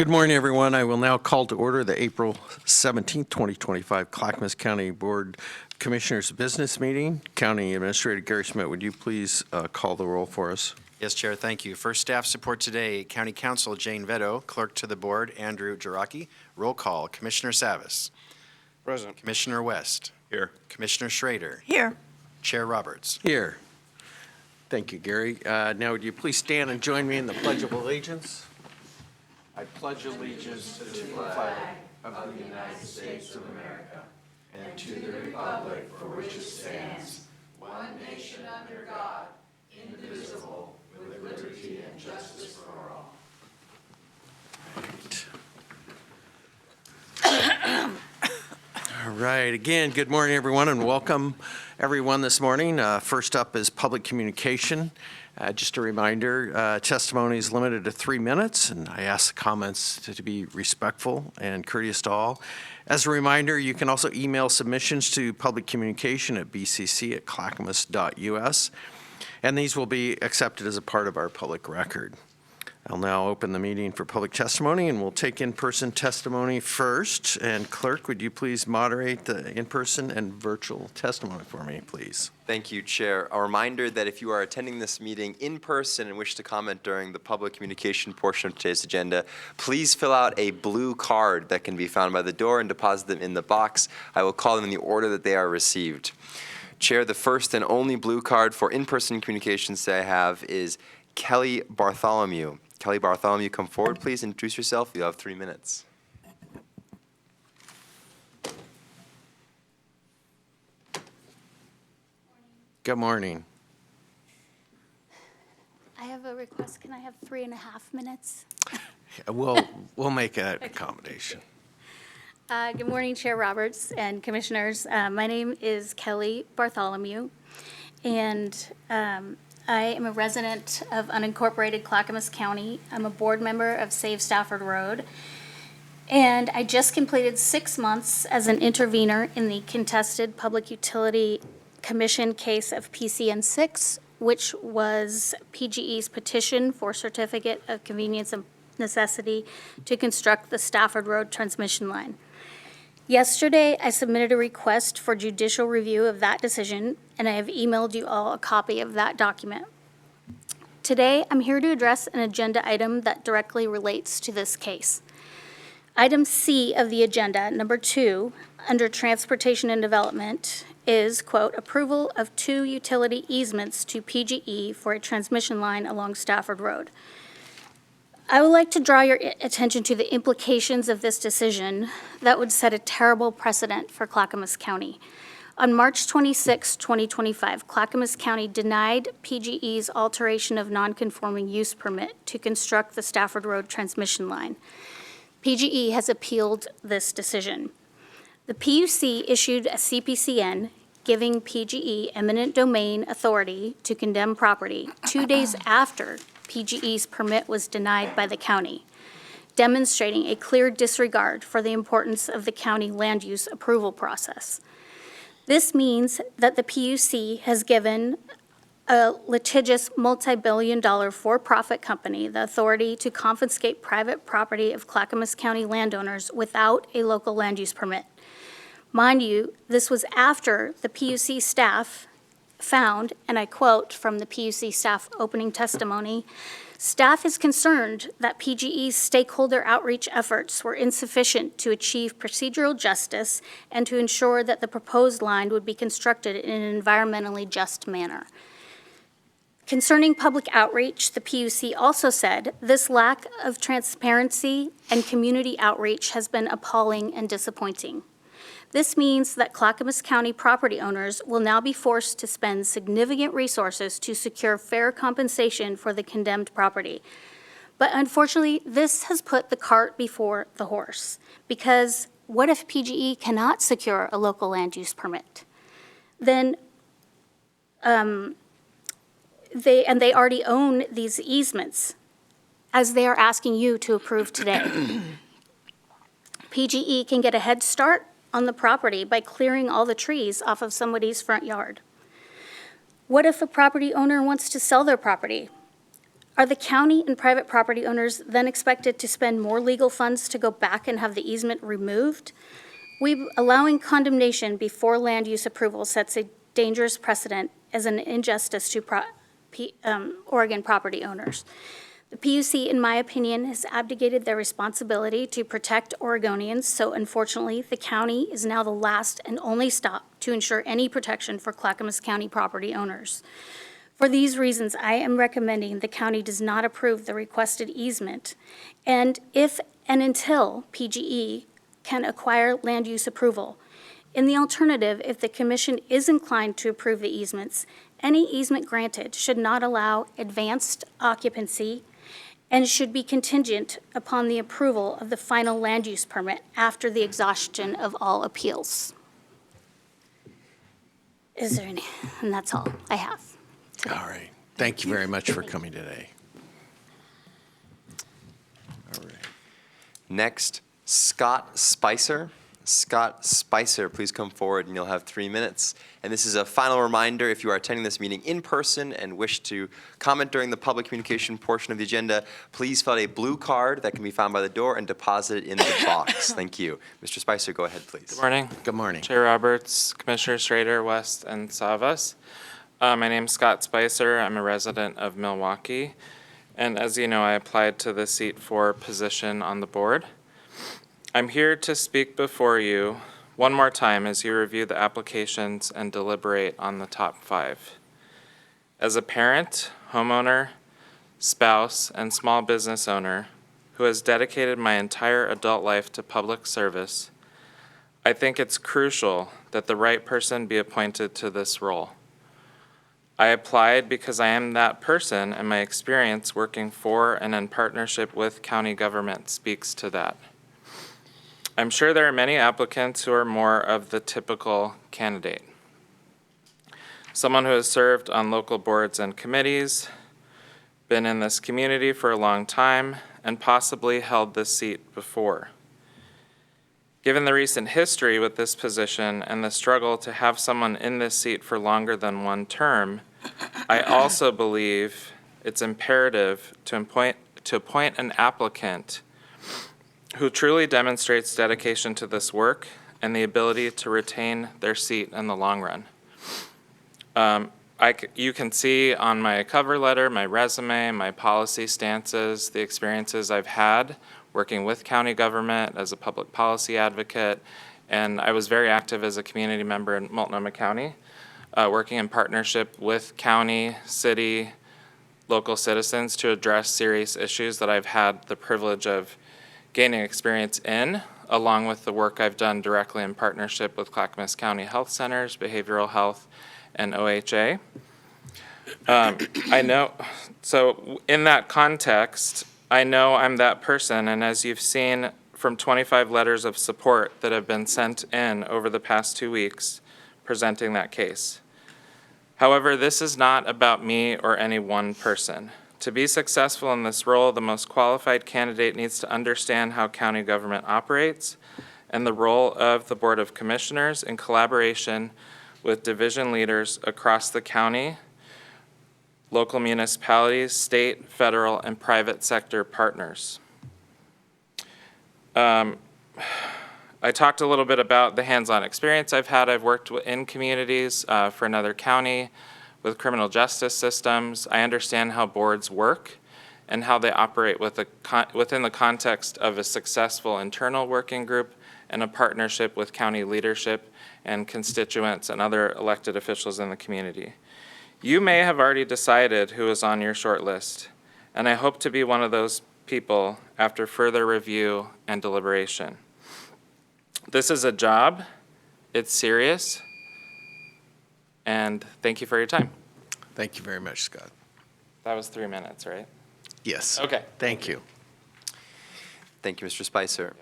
Good morning, everyone. I will now call to order the April 17th, 2025 Clackamas County Board of Commissioners Business Meeting. County Administrator Gary Schmidt, would you please call the roll for us? Yes, Chair, thank you. First staff support today, County Counsel Jane Veto, Clerk to the Board Andrew Jaraki. Roll call, Commissioner Savas. Present. Commissioner West. Here. Commissioner Schrader. Here. Chair Roberts. Here. Thank you, Gary. Now, would you please stand and join me in the Pledge of Allegiance? I pledge allegiance to the flag of the United States of America and to the republic for which it stands, one nation under God, indivisible, with liberty and justice for all. All right. Again, good morning, everyone, and welcome everyone this morning. First up is public communication. Just a reminder, testimony is limited to 3 minutes, and I ask the comments to be respectful and courteous to all. As a reminder, you can also email submissions to public communication at bcc@clackamas.us, and these will be accepted as a part of our public record. I'll now open the meeting for public testimony, and we'll take in-person testimony first. And Clerk, would you please moderate the in-person and virtual testimony for me, please? Thank you, Chair. A reminder that if you are attending this meeting in person and wish to comment during the public communication portion of today's agenda, please fill out a blue card that can be found by the door and deposit them in the box. I will call them in the order that they are received. Chair, the first and only blue card for in-person communications that I have is Kelly Bartholomew. Kelly Bartholomew, come forward, please. Introduce yourself. You have 3 minutes. Good morning. I have a request. Can I have 3.5 minutes? We'll make an accommodation. Good morning, Chair Roberts and Commissioners. My name is Kelly Bartholomew, and I am a resident of unincorporated Clackamas County. I'm a board member of Save Stafford Road, and I just completed 6 months as an intervener in the contested Public Utility Commission case of PCN 6, which was PGE's petition for Certificate of Convenience and Necessity to construct the Stafford Road transmission line. Yesterday, I submitted a request for judicial review of that decision, and I have emailed you all a copy of that document. Today, I'm here to address an agenda item that directly relates to this case. Item C of the agenda, number 2, under Transportation and Development, is, quote, approval of 2 utility easements to PGE for a transmission line along Stafford Road. I would like to draw your attention to the implications of this decision that would set a terrible precedent for Clackamas County. On March 26, 2025, Clackamas County denied PGE's alteration of nonconforming use permit to construct the Stafford Road transmission line. PGE has appealed this decision. The PUC issued a CPCN giving PGE eminent domain authority to condemn property 2 days after PGE's permit was denied by the county, demonstrating a clear disregard for the importance of the county land use approval process. This means that the PUC has given a litigious multi-billion-dollar for-profit company the authority to confiscate private property of Clackamas County landowners without a local land use permit. Mind you, this was after the PUC staff found, and I quote from the PUC staff opening testimony, staff is concerned that PGE's stakeholder outreach efforts were insufficient to achieve procedural justice and to ensure that the proposed line would be constructed in an environmentally just manner. Concerning public outreach, the PUC also said this lack of transparency and community outreach has been appalling and disappointing. This means that Clackamas County property owners will now be forced to spend significant resources to secure fair compensation for the condemned property. But unfortunately, this has put the cart before the horse, because what if PGE cannot secure a local land use permit? Then they already own these easements, as they are asking you to approve today. PGE can get a head start on the property by clearing all the trees off of somebody's front yard. What if a property owner wants to sell their property? Are the county and private property owners then expected to spend more legal funds to go back and have the easement removed? Allowing condemnation before land use approval sets a dangerous precedent as an injustice to Oregon property owners. The PUC, in my opinion, has abdicated their responsibility to protect Oregonians, so unfortunately, the county is now the last and only stop to ensure any protection for Clackamas County property owners. For these reasons, I am recommending the county does not approve the requested easement, and if and until PGE can acquire land use approval. In the alternative, if the commission is inclined to approve the easements, any easement granted should not allow advanced occupancy and should be contingent upon the approval of the final land use permit after the exhaustion of all appeals. Is there any? And that's all I have. All right. Thank you very much for coming today. All right. Next, Scott Spicer. Scott Spicer, please come forward and you'll have 3 minutes. And this is a final reminder, if you are attending this meeting in person and wish to comment during the public communication portion of the agenda, please fill out a blue card that can be found by the door and deposit it in the box. Thank you. Mr. Spicer, go ahead, please. Good morning. Good morning. Chair Roberts, Commissioner Schrader, West, and Savas. My name's Scott Spicer. I'm a resident of Milwaukee. And as you know, I applied to the seat for position on the board. I'm here to speak before you one more time as you review the applications and deliberate on the top 5. As a parent, homeowner, spouse, and small business owner who has dedicated my entire adult life to public service, I think it's crucial that the right person be appointed to this role. I applied because I am that person, and my experience working for and in partnership with county government speaks to that. I'm sure there are many applicants who are more of the typical candidate. Someone who has served on local boards and committees, been in this community for a long time, and possibly held this seat before. Given the recent history with this position and the struggle to have someone in this seat for longer than one term, I also believe it's imperative to appoint an applicant who truly demonstrates dedication to this work and the ability to retain their seat in the long run. You can see on my cover letter, my resume, my policy stances, the experiences I've had working with county government as a public policy advocate, and I was very active as a community member in Multnomah County, working in partnership with county, city, local citizens to address serious issues that I've had the privilege of gaining experience in, along with the work I've done directly in partnership with Clackamas County Health Centers, Behavioral Health, and OHA. So in that context, I know I'm that person, and as you've seen from 25 letters of support that have been sent in over the past 2 weeks, presenting that case. However, this is not about me or any one person. To be successful in this role, the most qualified candidate needs to understand how county government operates and the role of the Board of Commissioners in collaboration with division leaders across the county, local municipalities, state, federal, and private sector partners. I talked a little bit about the hands-on experience I've had. I've worked in communities for another county with criminal justice systems. I understand how boards work and how they operate within the context of a successful internal working group and a partnership with county leadership and constituents and other elected officials in the community. You may have already decided who is on your short list, and I hope to be one of those people after further review and deliberation. This is a job, it's serious, and thank you for your time. Thank you very much, Scott. That was 3 minutes, right? Yes. Okay. Thank you. Thank you, Mr. Spicer.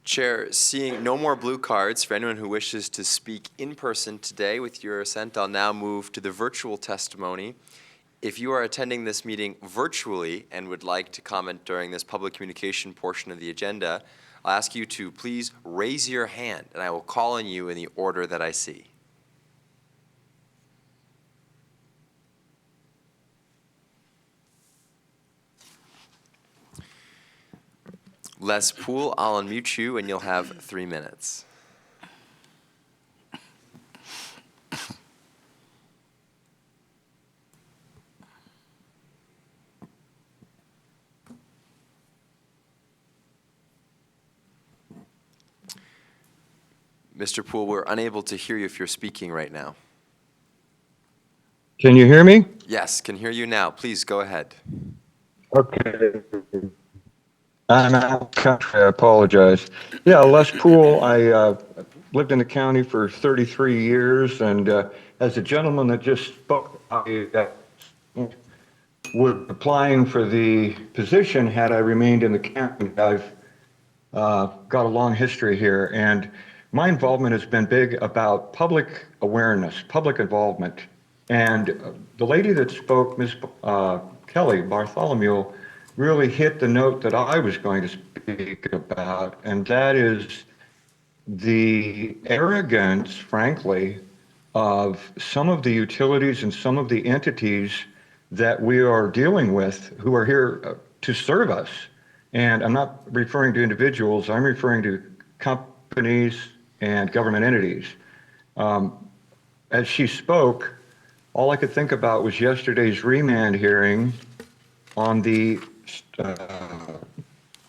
Chair, seeing no more blue cards for anyone who wishes to speak in person today, with your assent, I'll now move to the virtual testimony. If you are attending this meeting virtually and would like to comment during this public communication portion of the agenda, I'll ask you to please raise your hand, and I will call on you in the order that I see. Les Poole, I'll unmute you, and you'll have 3 minutes. Mr. Poole, we're unable to hear you if you're speaking right now. Can you hear me? Yes, can hear you now. Please go ahead. Okay. I'm out of country. I apologize. Yeah, Les Poole. I lived in the county for 33 years, and as the gentleman that just spoke, I was applying for the position had I remained in the county. I've got a long history here, and my involvement has been big about public awareness, public involvement. And the lady that spoke, Ms. Kelly Bartholomew, really hit the note that I was going to speak about, and that is the arrogance, frankly, of some of the utilities and some of the entities that we are dealing with who are here to serve us. And I'm not referring to individuals, I'm referring to companies and government entities. As she spoke, all I could think about was yesterday's remand hearing on the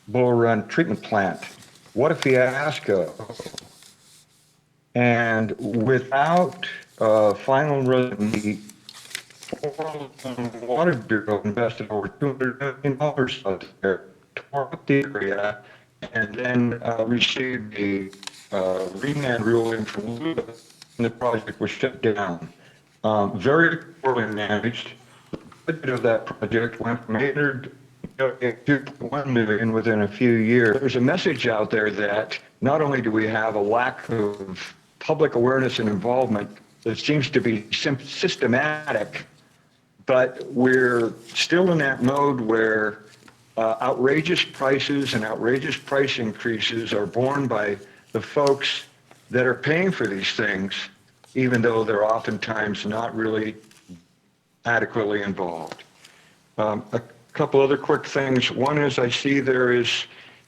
Bull Run treatment plant. What a fiasco. And without final resolution, the Water Bureau invested over $200 million out there, tore up the area, and then received a remand ruling from LUDA, and the project was shut down. Very poorly managed. The budget of that project went from 800 to 1 million within a few years. There's a message out there that not only do we have a lack of public awareness and involvement that seems to be systematic, but we're still in that mode where outrageous prices and outrageous price increases are borne by the folks that are paying for these things, even though they're oftentimes not really adequately involved. A couple other quick things. One is I see there is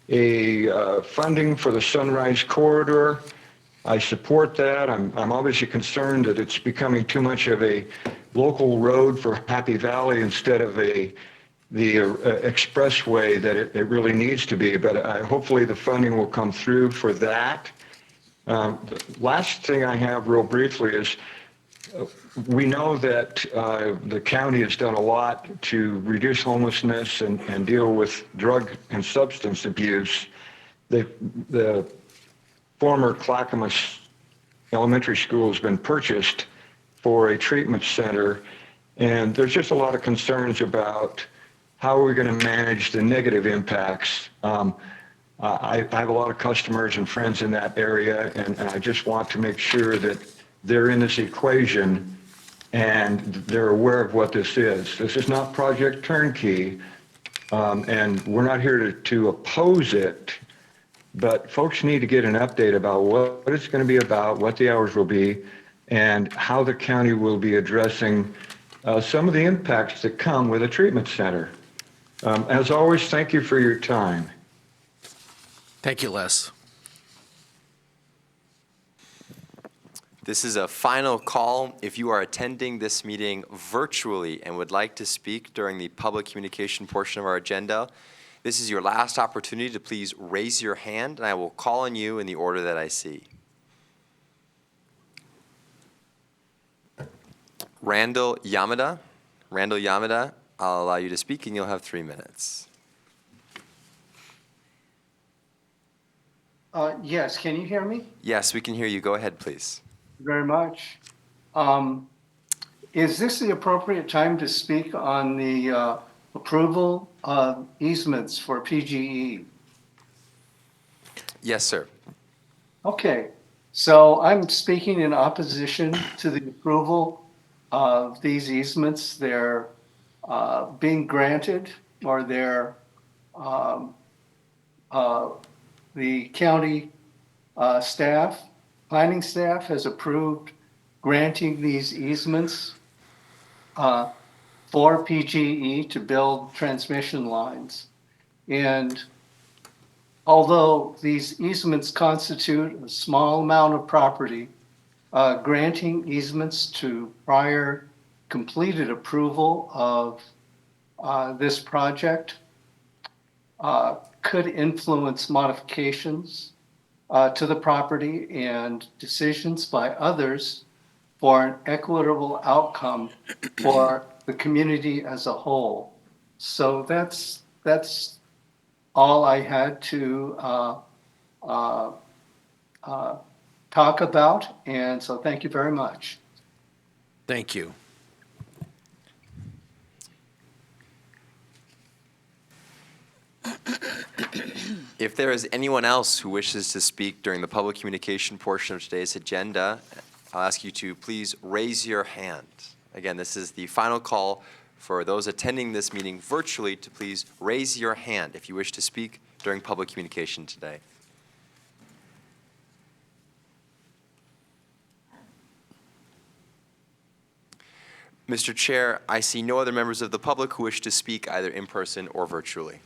a funding for the Sunrise Corridor. I support that. I'm obviously concerned that it's becoming too much of a local road for Happy Valley instead of the expressway that it really needs to be. But hopefully the funding will come through for that. The last thing I have real briefly is we know that the county has done a lot to reduce homelessness and deal with drug and substance abuse. The former Clackamas Elementary School has been purchased for a treatment center, and there's just a lot of concerns about how are we going to manage the negative impacts. I have a lot of customers and friends in that area, and I just want to make sure that they're in this equation and they're aware of what this is. This is not Project Turnkey, and we're not here to oppose it, but folks need to get an update about what it's going to be about, what the hours will be, and how the county will be addressing some of the impacts that come with a treatment center. As always, thank you for your time. Thank you, Les. This is a final call. If you are attending this meeting virtually and would like to speak during the public communication portion of our agenda, this is your last opportunity to please raise your hand, and I will call on you in the order that I see. Randall Yamada. Randall Yamada, I'll allow you to speak, and you'll have 3 minutes. Yes, can you hear me? Yes, we can hear you. Go ahead, please. Very much. Is this the appropriate time to speak on the approval of easements for PGE? Yes, sir. Okay, so I'm speaking in opposition to the approval of these easements. They're being granted, or they're the county staff, planning staff has approved granting these easements for PGE to build transmission lines. And although these easements constitute a small amount of property, granting easements to prior completed approval of this project could influence modifications to the property and decisions by others for an equitable outcome for the community as a whole. So that's all I had to talk about, and so thank you very much. Thank you. If there is anyone else who wishes to speak during the public communication portion of today's agenda, I'll ask you to please raise your hand. Again, this is the final call for those attending this meeting virtually to please raise your hand if you wish to speak during public communication today. Mr. Chair, I see no other members of the public who wish to speak either in person or virtually.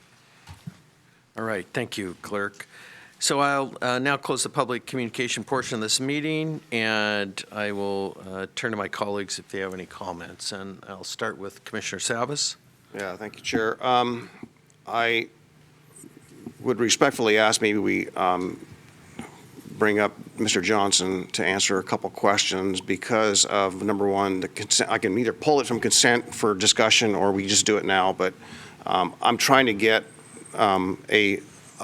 All right, thank you, Clerk. So I'll now close the public communication portion of this meeting, and I will turn to my colleagues if they have any comments. And I'll start with Commissioner Savas. Yeah, thank you, Chair. I would respectfully ask maybe we bring up Mr. Johnson to answer a couple questions because of, number one, the consent. I can either pull it from consent for discussion or we just do it now, but I'm trying to get a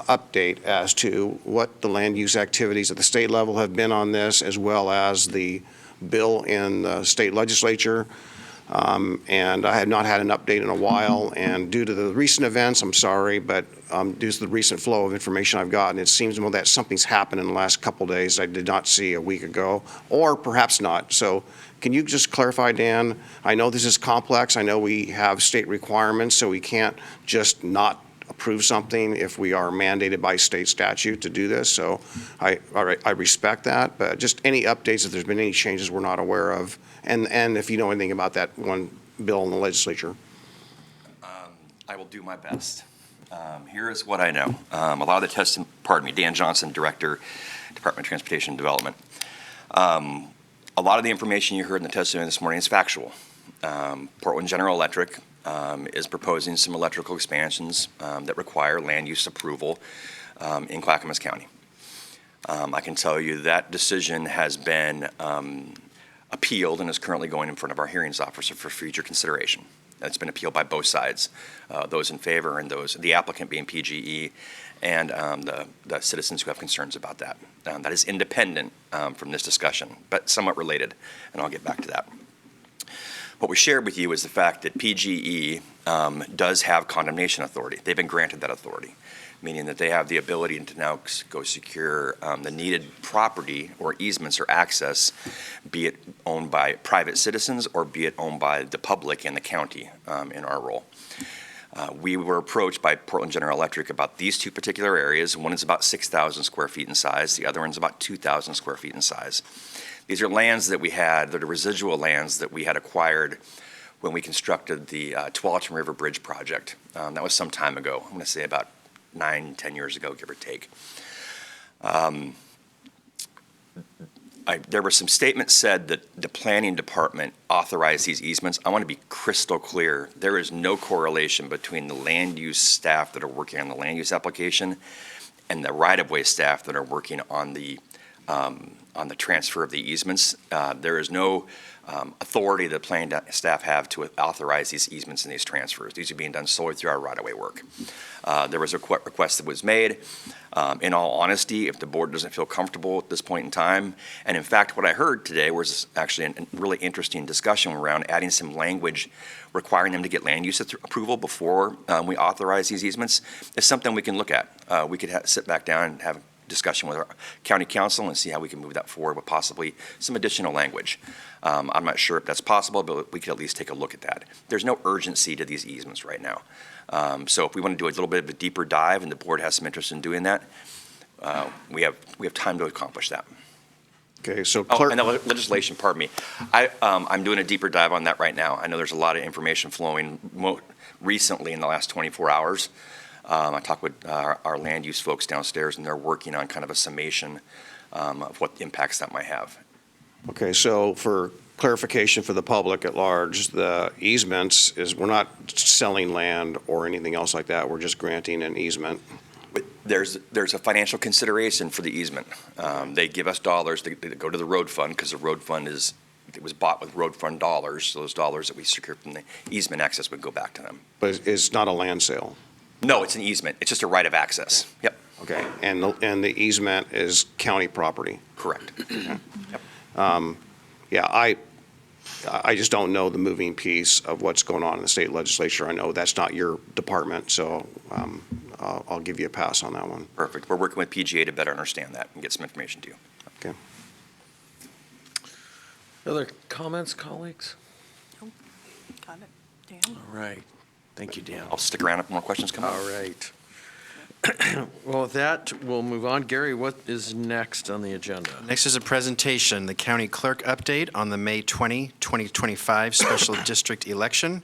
update as to what the land use activities at the state level have been on this, as well as the bill in the state legislature. And I have not had an update in a while, and due to the recent events, I'm sorry, but due to the recent flow of information I've gotten, it seems that something's happened in the last couple days I did not see a week ago, or perhaps not. So can you just clarify, Dan? I know this is complex. I know we have state requirements, so we can't just not approve something if we are mandated by state statute to do this. So I respect that, but just any updates if there's been any changes we're not aware of, and if you know anything about that one bill in the legislature. I will do my best. Here is what I know. A lot of the testing, pardon me, Dan Johnson, Director, Department of Transportation and Development. A lot of the information you heard in the testimony this morning is factual. Portland General Electric is proposing some electrical expansions that require land use approval in Clackamas County. I can tell you that decision has been appealed and is currently going in front of our hearings officer for future consideration. It's been appealed by both sides, those in favor and those, the applicant being PGE, and the citizens who have concerns about that. That is independent from this discussion, but somewhat related, and I'll get back to that. What we shared with you is the fact that PGE does have condemnation authority. They've been granted that authority, meaning that they have the ability to now go secure the needed property or easements or access, be it owned by private citizens or be it owned by the public and the county in our role. We were approached by Portland General Electric about these two particular areas. One is about 6,000 square feet in size. The other one's about 2,000 square feet in size. These are lands that we had, they're the residual lands that we had acquired when we constructed the Tualatin River Bridge project. That was some time ago. I'm going to say about 9-10 years ago, give or take. There were some statements said that the planning department authorized these easements. I want to be crystal clear. There is no correlation between the land use staff that are working on the land use application and the right-of-way staff that are working on the transfer of the easements. There is no authority that planning staff have to authorize these easements and these transfers. These are being done solely through our right-of-way work. There was a request that was made. In all honesty, if the board doesn't feel comfortable at this point in time, and in fact, what I heard today was actually a really interesting discussion around adding some language requiring them to get land use approval before we authorize these easements, is something we can look at. We could sit back down and have a discussion with our county council and see how we can move that forward with possibly some additional language. I'm not sure if that's possible, but we could at least take a look at that. There's no urgency to these easements right now. So if we want to do a little bit of a deeper dive and the board has some interest in doing that, we have time to accomplish that. Okay, so Oh, clerk. and the legislation, pardon me. I'm doing a deeper dive on that right now. I know there's a lot of information flowing recently in the last 24 hours. I talked with our land use folks downstairs, and they're working on kind of a summation of what impacts that might have. Okay, so for clarification for the public at large, the easements is, we're not selling land or anything else like that, we're just granting an easement. But there's a financial consideration for the easement. They give us dollars, they go to the road fund, because the road fund it was bought with road fund dollars, so those dollars that we secure from the easement access would go back to them. But it's not a land sale? No, it's an easement, it's just a right of access. Yep, Okay, and the easement is county property? correct. Yeah, I just don't know the moving piece of what's going on in the state legislature. I know that's not your department, so I'll give you a pass on that one. Perfect. We're working with PGA to better understand that and get some information to you. Okay. Other comments, colleagues? Got it. Dan? All right. Thank you, Dan. I'll stick around if more questions come up. All right. Well, with that, we'll move on. Gary, what is next on the agenda? Next is a presentation, the county clerk update on the May 20, 2025 special district election.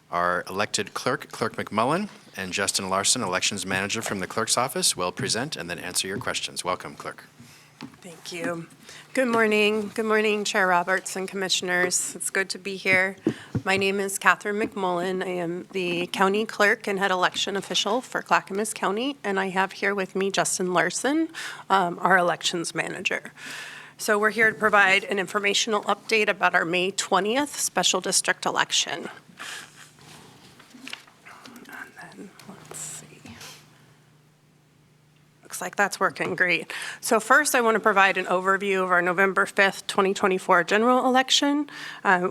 Our elected clerk, Clerk McMullen, and Justin Larson, elections manager from the clerk's office, will present and then answer your questions. Welcome, clerk. Thank you. Good morning. Good morning, Chair Roberts and Commissioners. It's good to be here. My name is Catherine McMullen. I am the county clerk and head election official for Clackamas County, and I have here with me Justin Larson, our elections manager. So we're here to provide an informational update about our May 20th special district election. And then, let's see. Looks like that's working great. So first, I want to provide an overview of our November 5th, 2024 general election.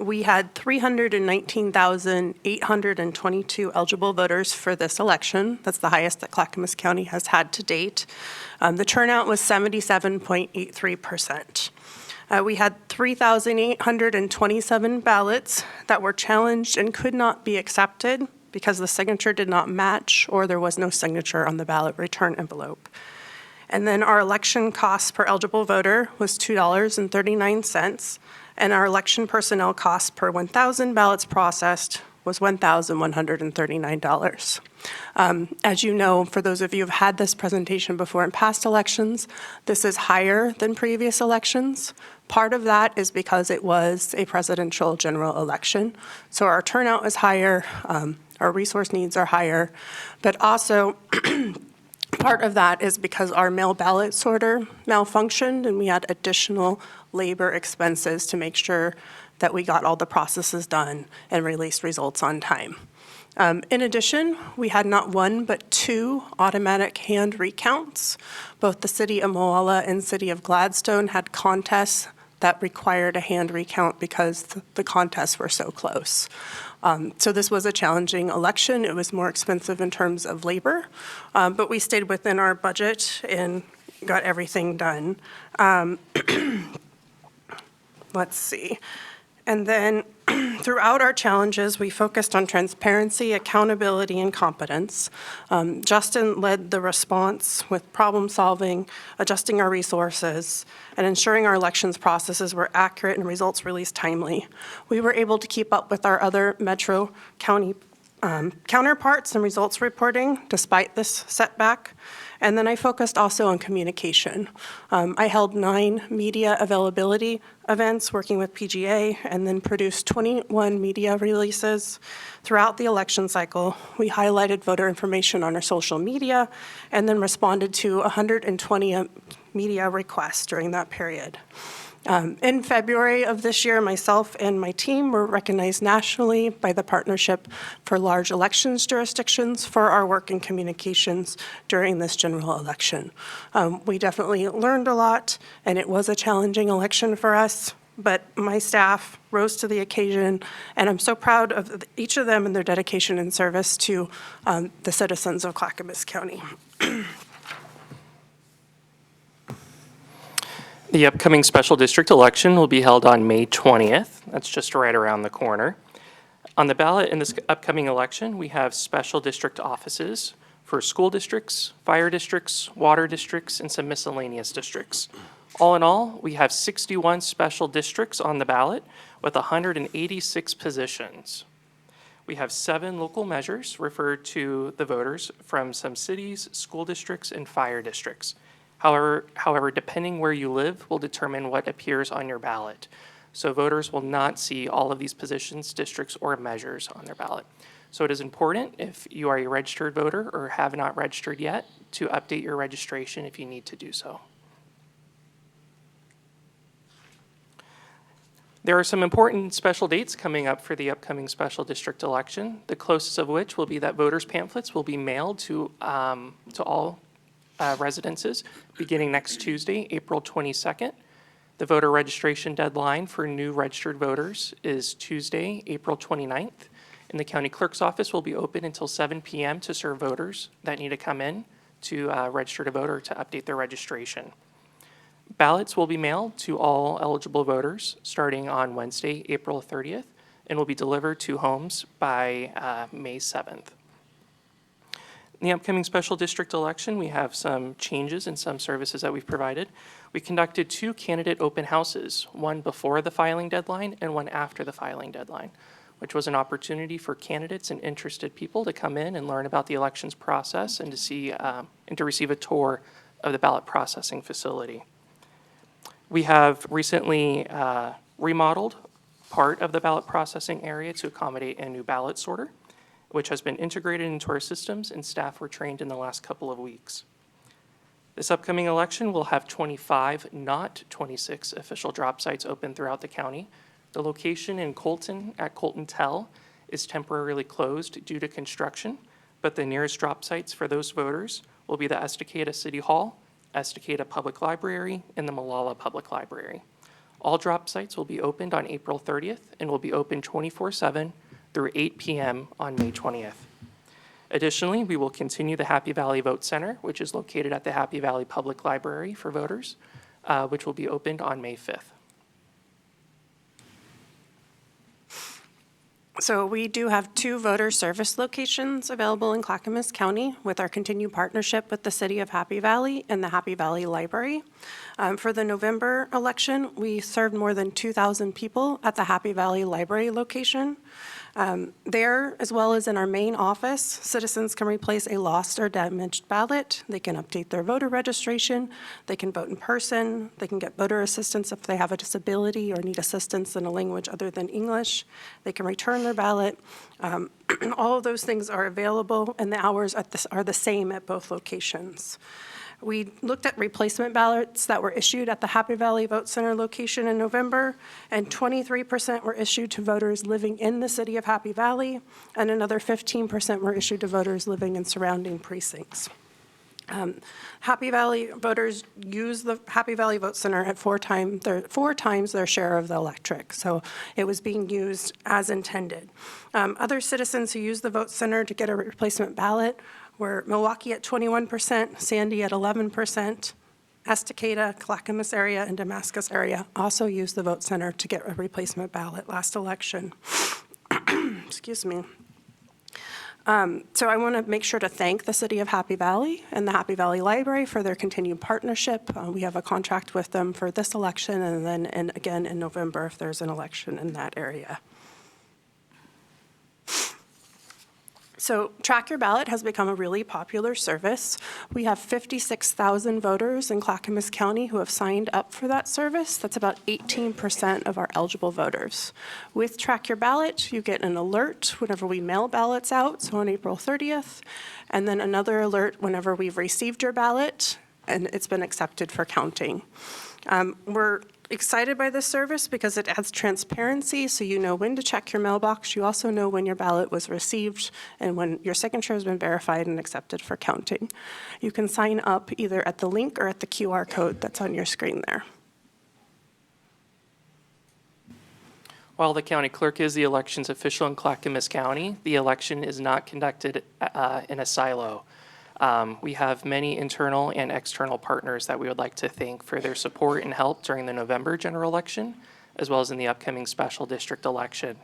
We had 319,822 eligible voters for this election. That's the highest that Clackamas County has had to date. The turnout was 77.83%. We had 3,827 ballots that were challenged and could not be accepted because the signature did not match or there was no signature on the ballot return envelope. And then our election cost per eligible voter was $2.39, and our election personnel cost per 1,000 ballots processed was $1,139. As you know, for those of you who have had this presentation before in past elections, this is higher than previous elections. Part of that is because it was a presidential general election, so our turnout is higher, our resource needs are higher, but also part of that is because our mail ballot sorter malfunctioned and we had additional labor expenses to make sure that we got all the processes done and released results on time. In addition, we had not one but two automatic hand recounts. Both the City of Moala and City of Gladstone had contests that required a hand recount because the contests were so close. So this was a challenging election. It was more expensive in terms of labor, but we stayed within our budget and got everything done. Let's see. And then throughout our challenges, we focused on transparency, accountability, and competence. Justin led the response with problem solving, adjusting our resources, and ensuring our elections processes were accurate and results released timely. We were able to keep up with our other metro county counterparts and results reporting despite this setback. And then I focused also on communication. I held 9 media availability events working with PGA and then produced 21 media releases. Throughout the election cycle, we highlighted voter information on our social media and then responded to 120 media requests during that period. In February of this year, myself and my team were recognized nationally by the Partnership for Large Elections Jurisdictions for our work in communications during this general election. We definitely learned a lot, and it was a challenging election for us, but my staff rose to the occasion, and I'm so proud of each of them and their dedication and service to the citizens of Clackamas County. The upcoming special district election will be held on May 20th. That's just right around the corner. On the ballot in this upcoming election, we have special district offices for school districts, fire districts, water districts, and some miscellaneous districts. All in all, we have 61 special districts on the ballot with 186 positions. We have 7 local measures referred to the voters from some cities, school districts, and fire districts. However, depending where you live will determine what appears on your ballot. So voters will not see all of these positions, districts, or measures on their ballot. So it is important, if you are a registered voter or have not registered yet, to update your registration if you need to do so. There are some important special dates coming up for the upcoming special district election, the closest of which will be that voters' pamphlets will be mailed to all residences beginning next Tuesday, April 22nd. The voter registration deadline for new registered voters is Tuesday, April 29th. And the county clerk's office will be open until 7 p.m. to serve voters that need to come in to register to vote or to update their registration. Ballots will be mailed to all eligible voters starting on Wednesday, April 30th, and will be delivered to homes by May 7th. In the upcoming special district election, we have some changes in some services that we've provided. We conducted 2 candidate open houses, one before the filing deadline and one after the filing deadline, which was an opportunity for candidates and interested people to come in and learn about the elections process and to see and to receive a tour of the ballot processing facility. We have recently remodeled part of the ballot processing area to accommodate a new ballot sorter, which has been integrated into our systems, and staff were trained in the last couple of weeks. This upcoming election will have 25, not 26, official drop sites open throughout the county. The location in Colton at Colton Tell is temporarily closed due to construction, but the nearest drop sites for those voters will be the Estacada City Hall, Estacada Public Library, and the Malala Public Library. All drop sites will be opened on April 30th and will be open 24/7 through 8 p.m. on May 20th. Additionally, we will continue the Happy Valley Vote Center, which is located at the Happy Valley Public Library for voters, which will be opened on May 5th. So we do have 2 voter service locations available in Clackamas County with our continued partnership with the City of Happy Valley and the Happy Valley Library. For the November election, we served more than 2,000 people at the Happy Valley Library location. There, as well as in our main office, citizens can replace a lost or damaged ballot. They can update their voter registration. They can vote in person. They can get voter assistance if they have a disability or need assistance in a language other than English. They can return their ballot. All of those things are available, and the hours are the same at both locations. We looked at replacement ballots that were issued at the Happy Valley Vote Center location in November, and 23% were issued to voters living in the city of Happy Valley, and another 15% were issued to voters living in surrounding precincts. Happy Valley voters use the Happy Valley Vote Center at 4 times their share of the electric, so it was being used as intended. Other citizens who use the Vote Center to get a replacement ballot were Milwaukee at 21%, Sandy at 11%, Estacada, Clackamas area, and Damascus area also used the Vote Center to get a replacement ballot last election. Excuse me. So I want to make sure to thank the City of Happy Valley and the Happy Valley Library for their continued partnership. We have a contract with them for this election and then again in November if there's an election in that area. So Track Your Ballot has become a really popular service. We have 56,000 voters in Clackamas County who have signed up for that service. That's about 18% of our eligible voters. With Track Your Ballot, you get an alert whenever we mail ballots out, so on April 30th, and then another alert whenever we've received your ballot and it's been accepted for counting. We're excited by this service because it adds transparency, so you know when to check your mailbox. You also know when your ballot was received and when your signature has been verified and accepted for counting. You can sign up either at the link or at the QR code that's on your screen there. While the county clerk is the elections official in Clackamas County, the election is not conducted in a silo. We have many internal and external partners that we would like to thank for their support and help during the November general election, as well as in the upcoming special district election.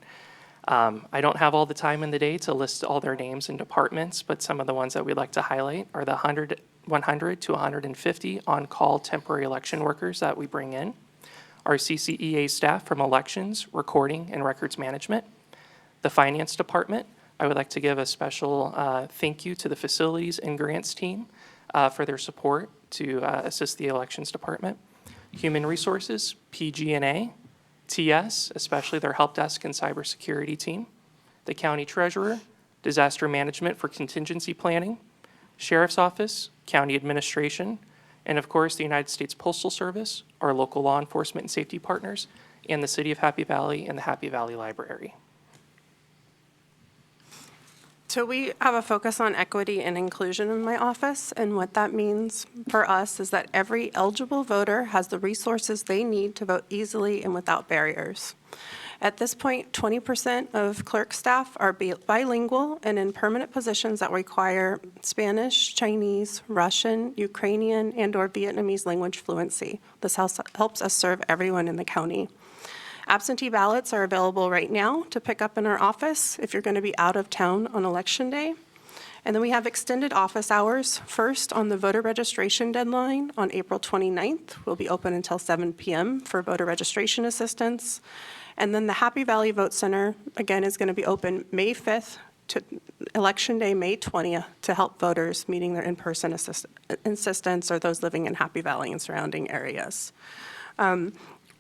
I don't have all the time in the day to list all their names and departments, but some of the ones that we'd like to highlight are the 100 to 150 on-call temporary election workers that we bring in, our CCEA staff from elections, recording, and records management, The Finance Department, I would like to give a special thank you to the Facilities and Grants team for their support to assist the Elections Department. Human Resources, PG&A, TS, especially their help desk and cybersecurity team. The County Treasurer, Disaster Management for contingency planning. Sheriff's Office, County Administration, and of course, the United States Postal Service, our local law enforcement and safety partners, and the City of Happy Valley and the Happy Valley Library. So we have a focus on equity and inclusion in my office, and what that means for us is that every eligible voter has the resources they need to vote easily and without barriers. At this point, 20% of clerk staff are bilingual and in permanent positions that require Spanish, Chinese, Russian, Ukrainian, and/or Vietnamese language fluency. This helps us serve everyone in the county. Absentee ballots are available right now to pick up in our office if you're going to be out of town on Election Day. And then we have extended office hours. First, on the voter registration deadline on April 29th, we'll be open until 7 p.m. for voter registration assistance. And then the Happy Valley Vote Center, again, is going to be open May 5th to Election Day, May 20th, to help voters meeting their in-person assistance or those living in Happy Valley and surrounding areas.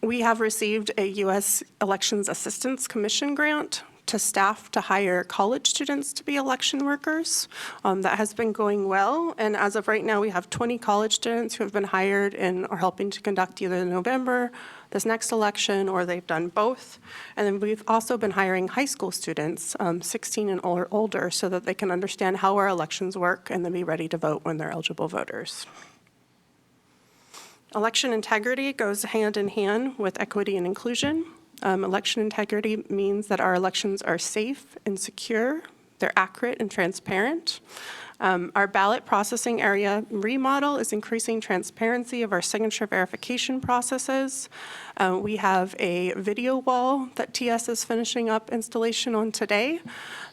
We have received a U.S. Elections Assistance Commission grant to staff to hire college students to be election workers. That has been going well, and as of right now, we have 20 college students who have been hired and are helping to conduct either November, this next election, or they've done both. And then we've also been hiring high school students, 16 and older, so that they can understand how our elections work and then be ready to vote when they're eligible voters. Election integrity goes hand in hand with equity and inclusion. Election integrity means that our elections are safe and secure, they're accurate and transparent. Our ballot processing area remodel is increasing transparency of our signature verification processes. We have a video wall that TS is finishing up installation on today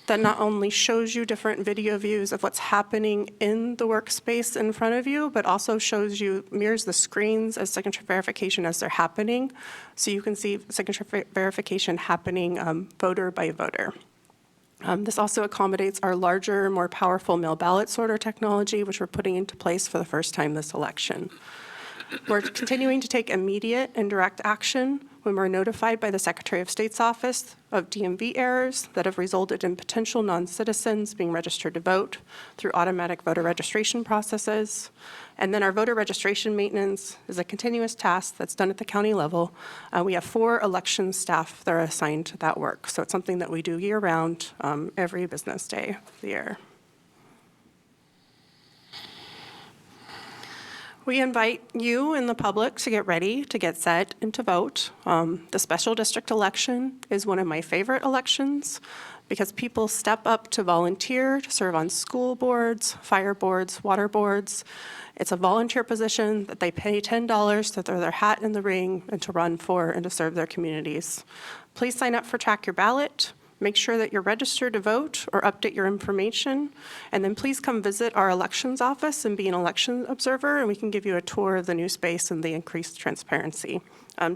that not only shows you different video views of what's happening in the workspace in front of you, but also mirrors the screens as signature verification as they're happening. So you can see signature verification happening voter by voter. This also accommodates our larger, more powerful mail ballot sorter technology, which we're putting into place for the first time this election. We're continuing to take immediate and direct action when we're notified by the Secretary of State's office of DMV errors that have resulted in potential non-citizens being registered to vote through automatic voter registration processes. And then our voter registration maintenance is a continuous task that's done at the county level. We have 4 election staff that are assigned to that work. So it's something that we do year-round, every business day of the year. We invite you and the public to get ready, to get set, and to vote. The special district election is one of my favorite elections because people step up to volunteer to serve on school boards, fire boards, water boards. It's a volunteer position that they pay $10 to throw their hat in the ring and to run for and to serve their communities. Please sign up for Track Your Ballot. Make sure that you're registered to vote or update your information. And then please come visit our elections office and be an election observer, and we can give you a tour of the new space and the increased transparency.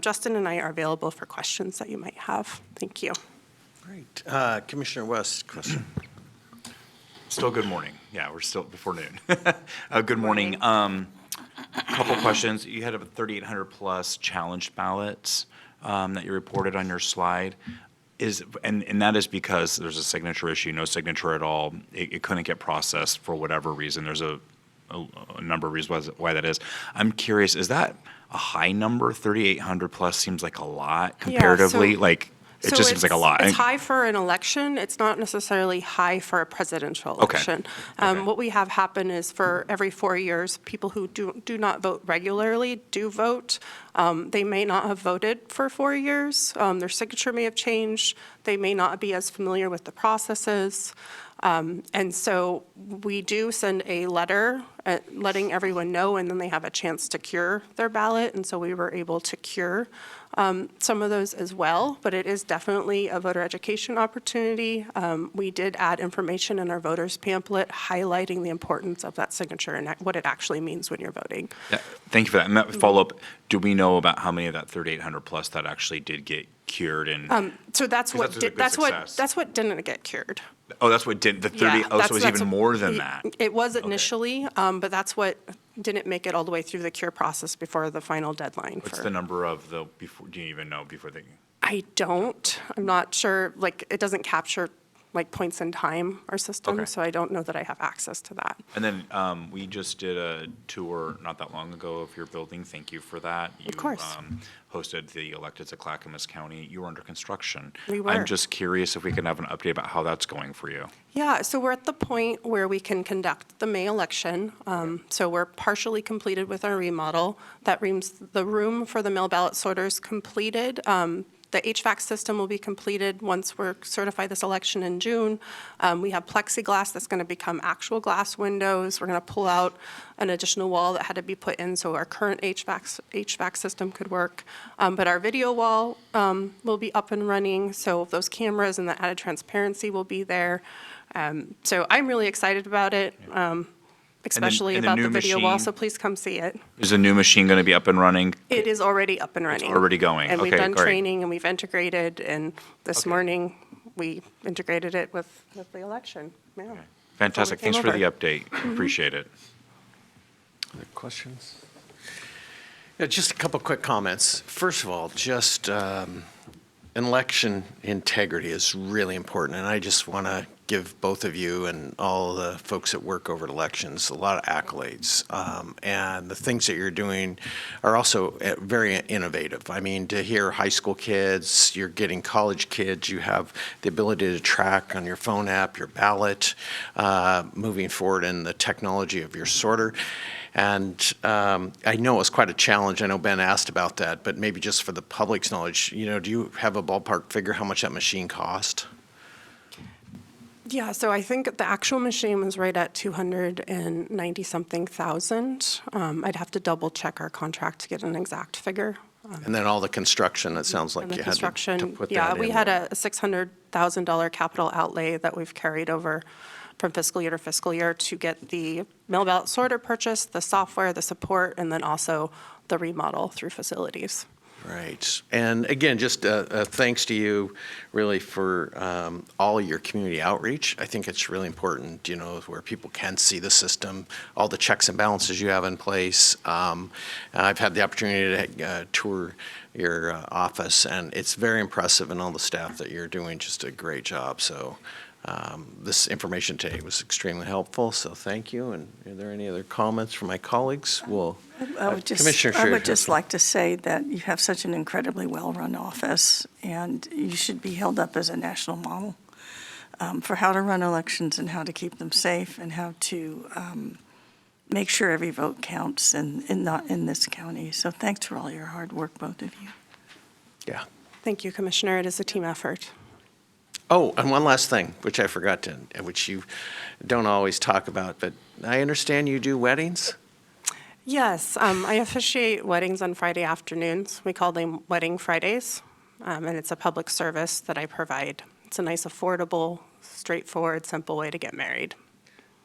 Justin and I are available for questions that you might have. Thank you. Great. Commissioner West, question. Still good morning. Yeah, we're still before noon. Good morning. Couple questions. You had about 3,800 plus challenged ballots that you reported on your slide. And that is because there's a signature issue, no signature at all. It couldn't get processed for whatever reason. There's a number of reasons why that is. I'm curious, is that a high number? 3,800 plus seems like a lot comparatively. It just seems like a lot. It's high for an election. It's not necessarily high for a presidential election. Okay. What we have happen is for every 4 years, people who do not vote regularly do vote. They may not have voted for 4 years. Their signature may have changed. They may not be as familiar with the processes. And so we do send a letter letting everyone know, and then they have a chance to cure their ballot. And so we were able to cure some of those as well, but it is definitely a voter education opportunity. We did add information in our voters pamphlet highlighting the importance of that signature and what it actually means when you're voting. Yeah, thank you for that. And that follow-up, do we know about how many of that 3,800 plus that actually did get cured? And So that's what, that's a good that's success. what didn't get cured. oh, that's what did the 30. Yeah, Oh, so it was that's even what- more than that. It was initially, but that's what didn't make it all the way through the cure process before the final deadline. What's for- the number of the before? Do you even know before they? I don't. I'm not sure. Like, it doesn't capture like points in time, our system, Okay. so I don't know that I have access to that. And then we just did a tour not that long ago of your building. Thank you for that. Of course. You hosted the electeds at Clackamas County. You were under construction. We were. I'm just curious if we can have an update about how that's going for you. Yeah, so we're at the point where we can conduct the May election. So we're partially completed with our remodel. That means the room for the mail ballot sorters completed. The HVAC system will be completed once we're certified this election in June. We have plexiglass that's going to become actual glass windows. We're going to pull out an additional wall that had to be put in so our current HVAC system could work. But our video wall will be up and running, so those cameras and the added transparency will be there. So I'm really excited about it, especially and the about the new video wall, machine- so please come see it. Is the new machine going to be up and running? It is already up and running. already going. And we've Okay, done great. training and we've integrated, and this Okay. morning, we integrated it with the election. Yeah. Fantastic. came Thanks for the over. update. Appreciate it. Other questions? Yeah, just a couple quick comments. First of all, just election integrity is really important, and I just want to give both of you and all the folks that work over at elections a lot of accolades. And the things that you're doing are also very innovative. I mean, to hear high school kids, you're getting college kids, you have the ability to track on your phone app your ballot, moving forward in the technology of your sorter. And I know it's quite a challenge. I know Ben asked about that, but maybe just for the public's knowledge, you know, do you have a ballpark figure how much that machine cost? Yeah, so I think the actual machine was right at 290-something thousand. I'd have to double check our contract to get an exact figure. And then all the construction, it sounds like And the you had to construction, put that yeah, in we had there. a $600,000 capital outlay that we've carried over from fiscal year to fiscal year to get the mail ballot sorter purchase, the software, the support, and then also the remodel through facilities. Right. And again, just thanks to you really for all your community outreach. I think it's really important, you know, where people can see the system, all the checks and balances you have in place. I've had the opportunity to tour your office, and it's very impressive, and all the staff that you're doing just a great job. So this information today was extremely helpful, so thank you. And are there any other comments from my colleagues? Commissioner I would Scherr. just like to say that you have such an incredibly well-run office, and you should be held up as a national model for how to run elections and how to keep them safe and how to make sure every vote counts in this county. So thanks for all your hard work, both of you. Yeah. Thank you, Commissioner. It is a team effort. Oh, and one last thing, which I forgot to, which you don't always talk about, but I understand you do weddings? Yes, I officiate weddings on Friday afternoons. We call them Wedding Fridays, and it's a public service that I provide. It's a nice, affordable, straightforward, simple way to get married.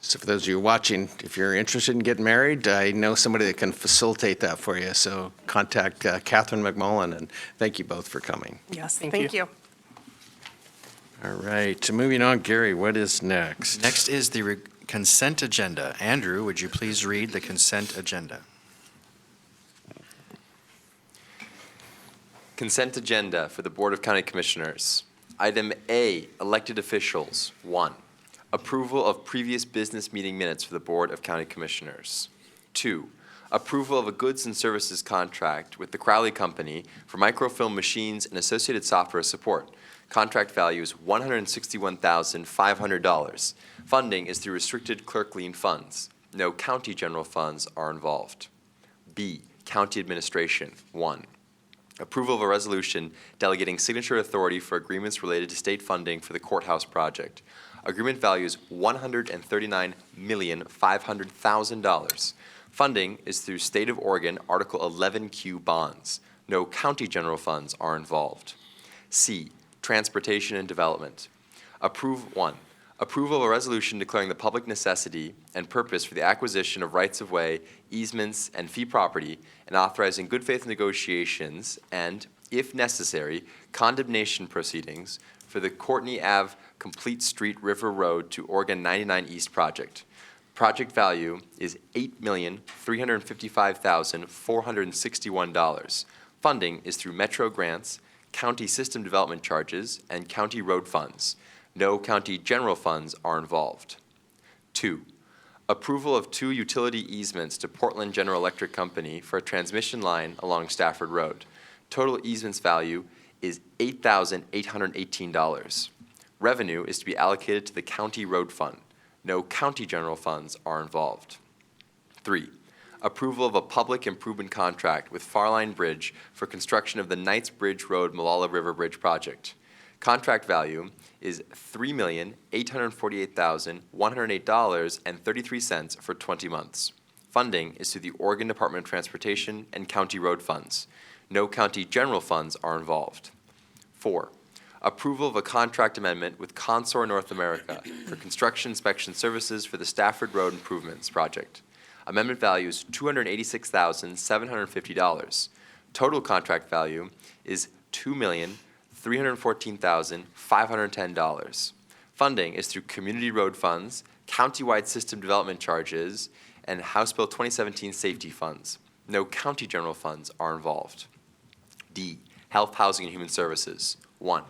So for those of you watching, if you're interested in getting married, I know somebody that can facilitate that for you. So contact Catherine McMullen, and thank you both for coming. Yes, Thank thank you. All right, moving on, Gary, what is next? Next is the consent agenda. Andrew, would you please read the consent agenda? Consent agenda for the Board of County Commissioners. Item A, elected officials. 1, approval of previous business meeting minutes for the Board of County Commissioners. 2, approval of a goods and services contract with the Crowley Company for microfilm machines and associated software support. Contract value is $161,500. Funding is through restricted clerk lien funds. No county general funds are involved. B, county administration. 1, approval of a resolution delegating signature authority for agreements related to state funding for the courthouse project. Agreement value is $139,500,000. Funding is through State of Oregon Article 11Q bonds. No county general funds are involved. C, transportation and development. One, approval of a resolution declaring the public necessity and purpose for the acquisition of rights-of-way, easements, and fee property, and authorizing good faith negotiations and, if necessary, condemnation proceedings for the Courtney Ave Complete Street River Road to Oregon 99 East project. Project value is $8,355,461. Funding is through Metro grants, county system development charges, and county road funds. No county general funds are involved. 2, approval of 2 utility easements to Portland General Electric Company for a transmission line along Stafford Road. Total easements value is $8,818. Revenue is to be allocated to the county road fund. No county general funds are involved. 3, approval of a public improvement contract with Farline Bridge for construction of the Knights Bridge Road Molalla River Bridge project. Contract value is $3,848,108.33 for 20 months. Funding is through the Oregon Department of Transportation and county road funds. No county general funds are involved. 4, approval of a contract amendment with Consor North America for construction inspection services for the Stafford Road Improvements project. Amendment value is $286,750. Total contract value is $2,314,510. Funding is through community road funds, countywide system development charges, and House Bill 2017 safety funds. No county general funds are involved. D, Health, Housing, and Human Services. 1,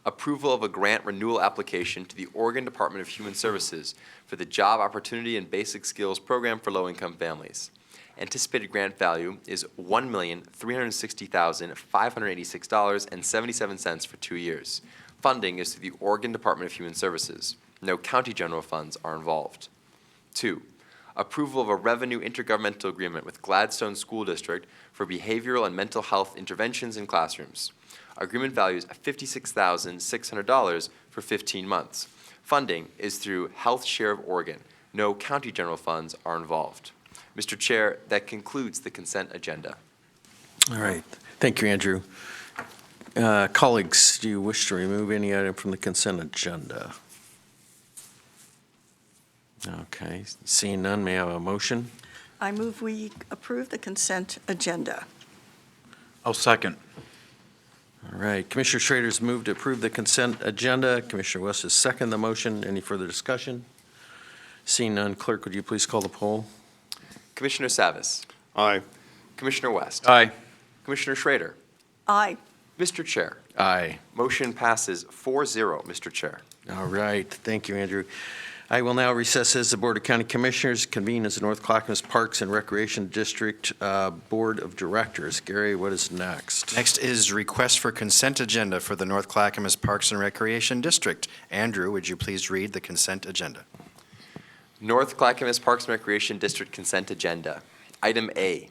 approval of a grant renewal application to the Oregon Department of Human Services for the Job Opportunity and Basic Skills Program for Low-Income Families. Anticipated grant value is $1,360,586.77 for 2 years. Funding is through the Oregon Department of Human Services. No county general funds are involved. 2, approval of a revenue intergovernmental agreement with Gladstone School District for behavioral and mental health interventions in classrooms. Agreement value is $56,600 for 15 months. Funding is through Health Share of Oregon. No county general funds are involved. Mr. Chair, that concludes the consent agenda. All right. Thank you, Andrew. Colleagues, do you wish to remove any item from the consent agenda? Okay. Seeing none, may I have a motion? I move we approve the consent agenda. I'll second. All right. Commissioner Schrader's moved to approve the consent agenda. Commissioner West has seconded the motion. Any further discussion? Seeing none, clerk, would you please call the poll? Commissioner Savas. Aye. Commissioner West. Aye. Commissioner Schrader. Aye. Mr. Chair. Aye. Motion passes 4-0, Mr. Chair. All right. Thank you, Andrew. I will now recess as the Board of County Commissioners, convene as the North Clackamas Parks and Recreation District Board of Directors. Gary, what is next? Next is request for consent agenda for the North Clackamas Parks and Recreation District. Andrew, would you please read the consent agenda? North Clackamas Parks and Recreation District Consent Agenda. Item A,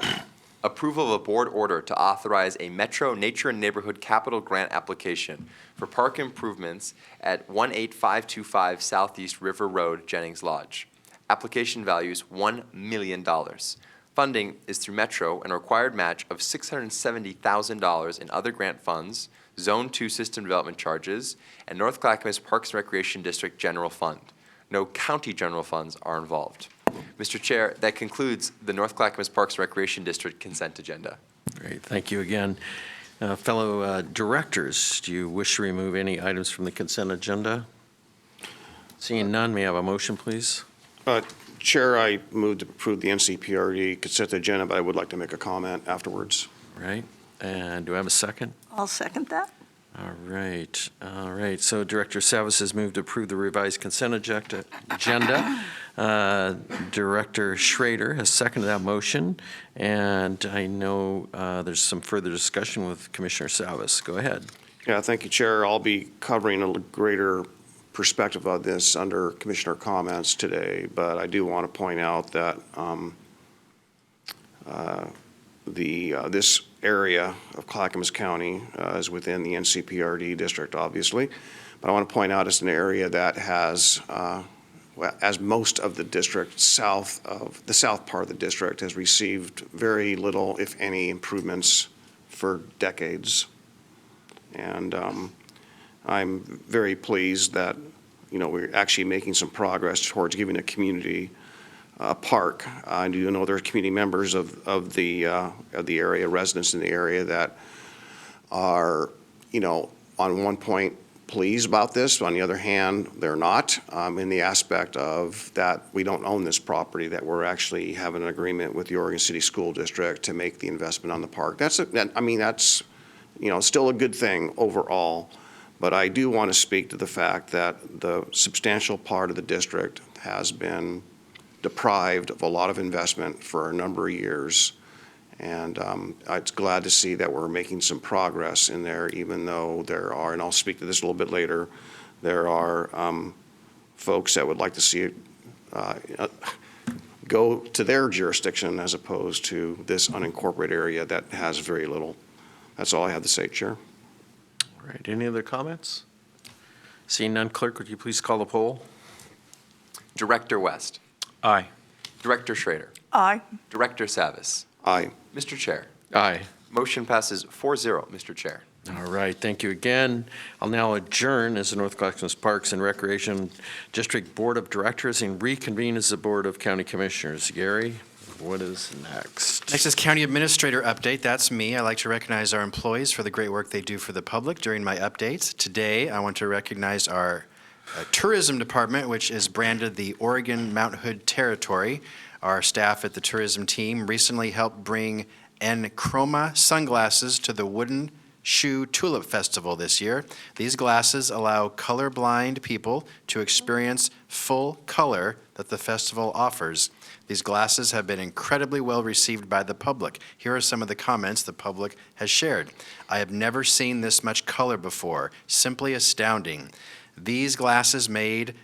approval of a board order to authorize a Metro Nature and Neighborhood Capital Grant application for park improvements at 18525 Southeast River Road, Jennings Lodge. Application value is $1 million. Funding is through Metro and a required match of $670,000 in other grant funds, Zone 2 system development charges, and North Clackamas Parks and Recreation District General Fund. No county general funds are involved. Mr. Chair, that concludes the North Clackamas Parks and Recreation District consent agenda. Great. Thank you again. Fellow directors, do you wish to remove any items from the consent agenda? Seeing none, may I have a motion, please? Chair, I move to approve the NCPRD consent agenda, but I would like to make a comment afterwards. Right. And do I have a second? I'll second that. All right. All right. So Director Savas has moved to approve the revised consent agenda. Director Schrader has seconded that motion. And I know there's some further discussion with Commissioner Savas. Go ahead. Yeah, thank you, Chair. I'll be covering a greater perspective of this under Commissioner comments today, but I do want to point out that this area of Clackamas County is within the NCPRD district, obviously. But I want to point out it's an area that has, as most of the district, the south part of the district has received very little, if any, improvements for decades. And I'm very pleased that, we're actually making some progress towards giving a community a park. I do know there are community members of the area, residents in the area that are, on one point pleased about this. On the other hand, they're not, in the aspect of that we don't own this property, that we're actually having an agreement with the Oregon City School District to make the investment on the park. That's still a good thing overall. But I do want to speak to the fact that the substantial part of the district has been deprived of a lot of investment for a number of years. And I'm glad to see that we're making some progress in there, even though there are, and I'll speak to this a little bit later, there are folks that would like to see it go to their jurisdiction as opposed to this unincorporated area that has very little. That's all I have to say, Chair. All right, any other comments? Seeing none, clerk, would you please call the poll? Director West. Aye. Director Schrader. Aye. Director Savas. Aye. Mr. Chair. Aye. Motion passes 4-0, Mr. Chair. All right, thank you again. I'll now adjourn as the North Clackamas Parks and Recreation District Board of Directors and reconvene as the Board of County Commissioners. Gary, what is next? Next is County Administrator Update. That's me. I'd like to recognize our employees for the great work they do for the public during my updates. Today, I want to recognize our Tourism Department, which is branded the Oregon Mount Hood Territory. Our staff at the tourism team recently helped bring Chroma sunglasses to the Wooden Shoe Tulip Festival this year. These glasses allow colorblind people to experience full color that the festival offers. These glasses have been incredibly well received by the public. Here are some of the comments the public has shared. I have never seen this much color before. Simply astounding. These glasses made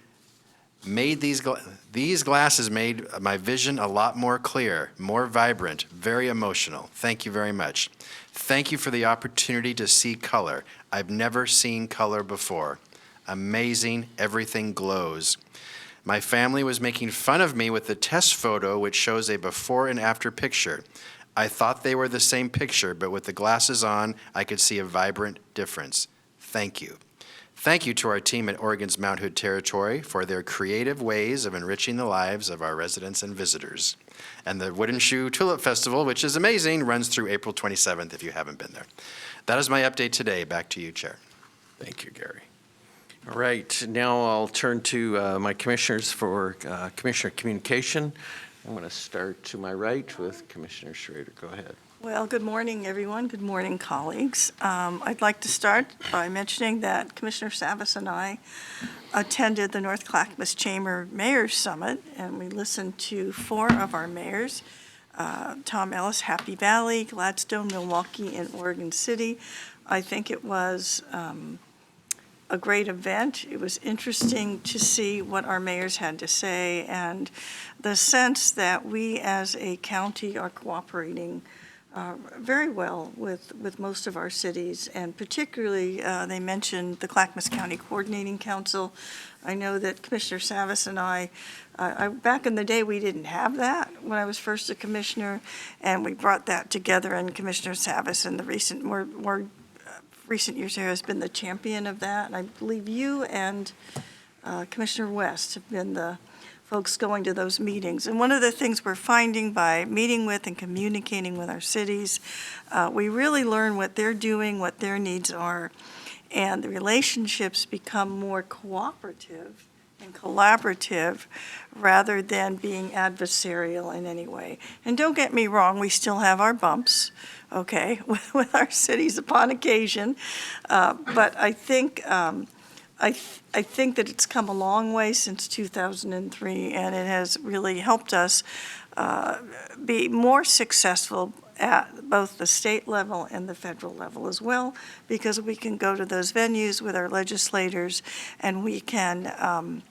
my vision a lot more clear, more vibrant, very emotional. Thank you very much. Thank you for the opportunity to see color. I've never seen color before. Amazing, everything glows. My family was making fun of me with the test photo, which shows a before and after picture. I thought they were the same picture, but with the glasses on, I could see a vibrant difference. Thank you. Thank you to our team at Oregon's Mount Hood Territory for their creative ways of enriching the lives of our residents and visitors. And the Wooden Shoe Tulip Festival, which is amazing, runs through April 27th if you haven't been there. That is my update today. Back to you, Chair. Thank you, Gary. All right, now I'll turn to my commissioners for Commissioner Communication. I'm going to start to my right with Commissioner Schrader. Go ahead. Well, good morning, everyone. Good morning, colleagues. I'd like to start by mentioning that Commissioner Savas and I attended the North Clackamas Chamber Mayor's Summit, and we listened to 4 of our mayors, Tom Ellis, Happy Valley, Gladstone, Milwaukee, and Oregon City. I think it was a great event. It was interesting to see what our mayors had to say and the sense that we as a county are cooperating very well with most of our cities, and particularly they mentioned the Clackamas County Coordinating Council. I know that Commissioner Savas and I back in the day, we didn't have that when I was first a commissioner, and we brought that together, and Commissioner Savas in the more recent years here has been the champion of that, and I believe you and Commissioner West have been the folks going to those meetings. And one of the things we're finding by meeting with and communicating with our cities, we really learn what they're doing, what their needs are, and the relationships become more cooperative and collaborative rather than being adversarial in any way. And don't get me wrong, we still have our bumps, okay, with our cities upon occasion, but I think I think that it's come a long way since 2003, and it has really helped us be more successful at both the state level and the federal level as well, because we can go to those venues with our legislators, and we can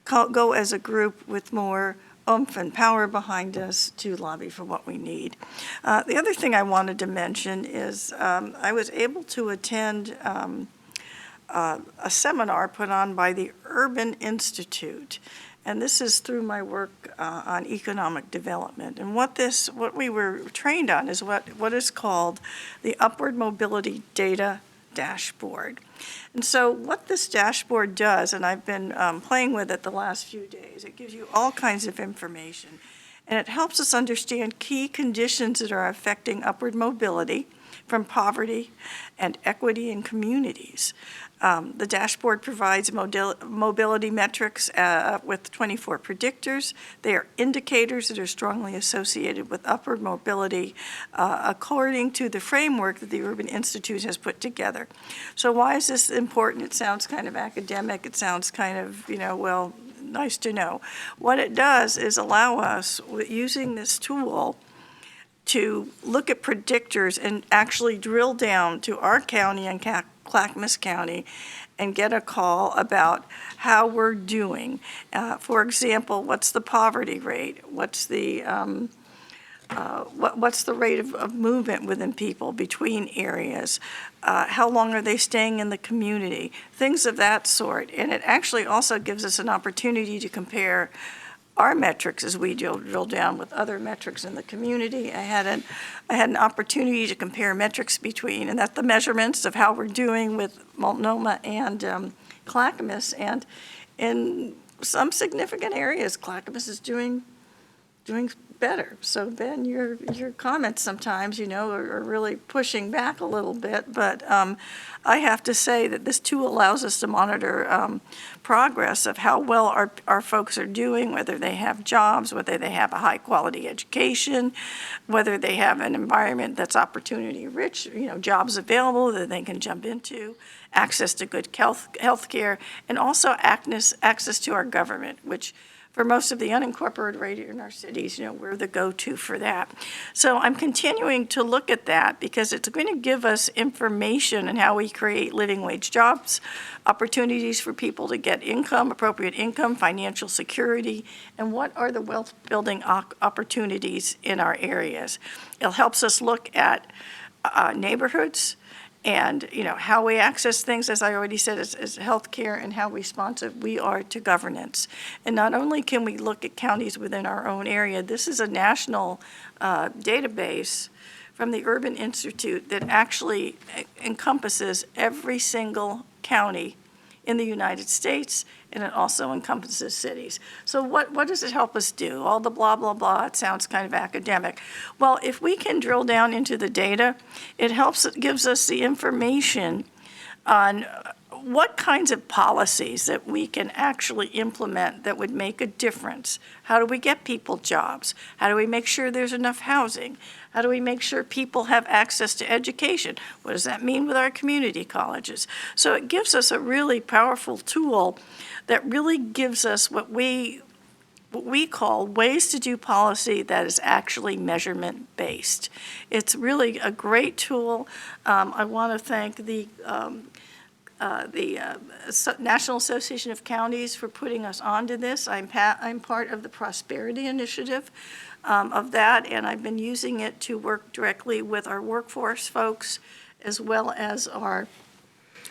go as a group with more oomph and power behind us to lobby for what we need. The other thing I wanted to mention is I was able to attend a seminar put on by the Urban Institute. And this is through my work on economic development. And what we were trained on is what is called the Upward Mobility Data Dashboard. And so what this dashboard does, and I've been playing with it the last few days, it gives you all kinds of information. And it helps us understand key conditions that are affecting upward mobility, from poverty and equity in communities. The dashboard provides mobility metrics with 24 predictors. They are indicators that are strongly associated with upward mobility according to the framework that the Urban Institute has put together. So why is this important? It sounds kind of academic. It sounds kind of, well, nice to know. What it does is allow us, using this tool, to look at predictors and actually drill down to our county and Clackamas County and get a call about how we're doing. For example, what's the poverty rate? What's the rate of movement within people between areas? How long are they staying in the community? Things of that sort. And it actually also gives us an opportunity to compare our metrics as we drill down with other metrics in the community. I had an opportunity to compare metrics between, and that's the measurements of how we're doing with Multnomah and Clackamas. And in some significant areas, Clackamas is doing better. So Ben, your comments sometimes, are really pushing back a little bit. But I have to say that this tool allows us to monitor progress of how well our folks are doing, whether they have jobs, whether they have a high quality education, whether they have an environment that's opportunity rich, jobs available that they can jump into, access to good health care, and also access to our government, which for most of the unincorporated in our cities, we're the go-to for that. So I'm continuing to look at that because it's going to give us information on how we create living wage jobs, opportunities for people to get income, appropriate income, financial security, and what are the wealth-building opportunities in our areas. It helps us look at neighborhoods, and how we access things, as I already said, is healthcare, and how responsive we are to governance. And not only can we look at counties within our own area, this is a national database from the Urban Institute that actually encompasses every single county in the United States, and it also encompasses cities. So what does it help us do? All the blah, blah, blah, it sounds kind of academic. Well, if we can drill down into the data, it gives us the information on what kinds of policies that we can actually implement that would make a difference. How do we get people jobs? How do we make sure there's enough housing? How do we make sure people have access to education? What does that mean with our community colleges? So it gives us a really powerful tool that really gives us what we call ways to do policy that is actually measurement-based. It's really a great tool. I want to thank the National Association of Counties for putting us onto this. I'm part of the Prosperity Initiative of that, and I've been using it to work directly with our workforce folks as well as our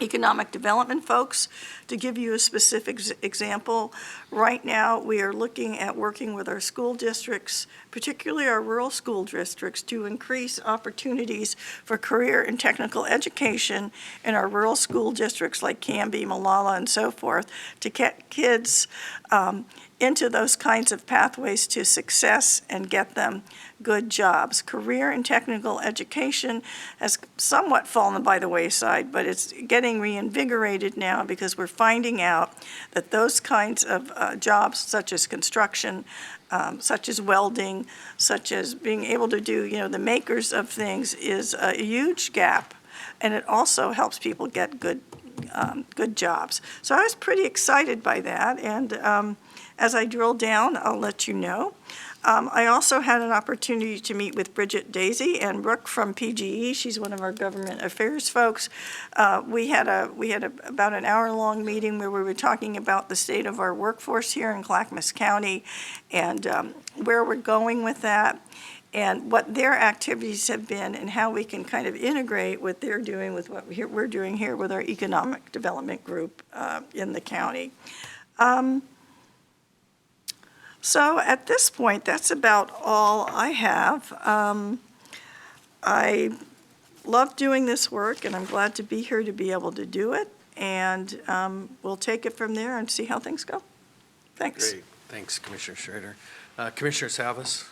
economic development folks. To give you a specific example, right now we are looking at working with our school districts, particularly our rural school districts, to increase opportunities for career and technical education in our rural school districts like Canby, Malala, and so forth, to get kids into those kinds of pathways to success and get them good jobs. Career and technical education has somewhat fallen by the wayside, but it's getting reinvigorated now because we're finding out that those kinds of jobs, such as construction, such as welding, such as being able to do, the makers of things, is a huge gap, and it also helps people get good jobs. So I was pretty excited by that, and as I drill down, I'll let you know. I also had an opportunity to meet with Bridget Daisy and Brooke from PGE. She's one of our government affairs folks. We had about an hour-long meeting where we were talking about the state of our workforce here in Clackamas County and where we're going with that and what their activities have been and how we can kind of integrate what they're doing with what we're doing here with our economic development group in the county. So at this point, that's about all I have. I love doing this work, and I'm glad to be here to be able to do it. And we'll take it from there and see how things go. Thanks. Great. Thanks, Commissioner Schrader. Commissioner Salvis?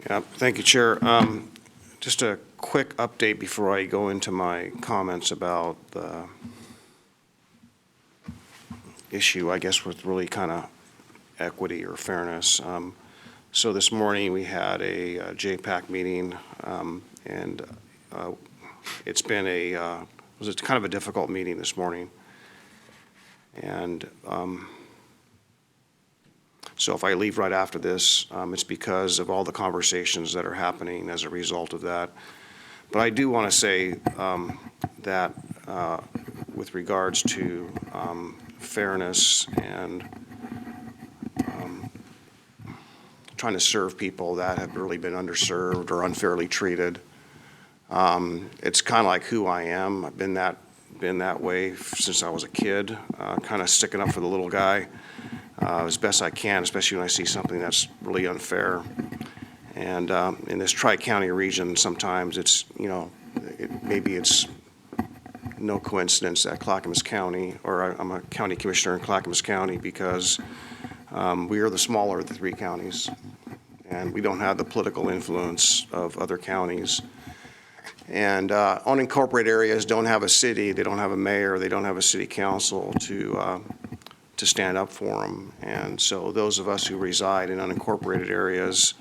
Yeah, thank you, Chair. Just a quick update before I go into my comments about the issue, I guess, with really kind of equity or fairness. So this morning, we had a JPAC meeting, and it's been it was kind of a difficult meeting this morning. And so if I leave right after this, it's because of all the conversations that are happening as a result of that. But I do want to say that with regards to fairness and trying to serve people that have really been underserved or unfairly treated, it's kind of like who I am. I've been that way since I was a kid, kind of sticking up for the little guy as best I can, especially when I see something that's really unfair. And in this Tri-County region, sometimes it's, maybe it's no coincidence that Clackamas County, or I'm a county commissioner in Clackamas County, because we are the smaller of the three counties, and we don't have the political influence of other counties. And unincorporated areas don't have a city, they don't have a mayor, they don't have a city council to stand up for them. And so those of us who reside in unincorporated areas,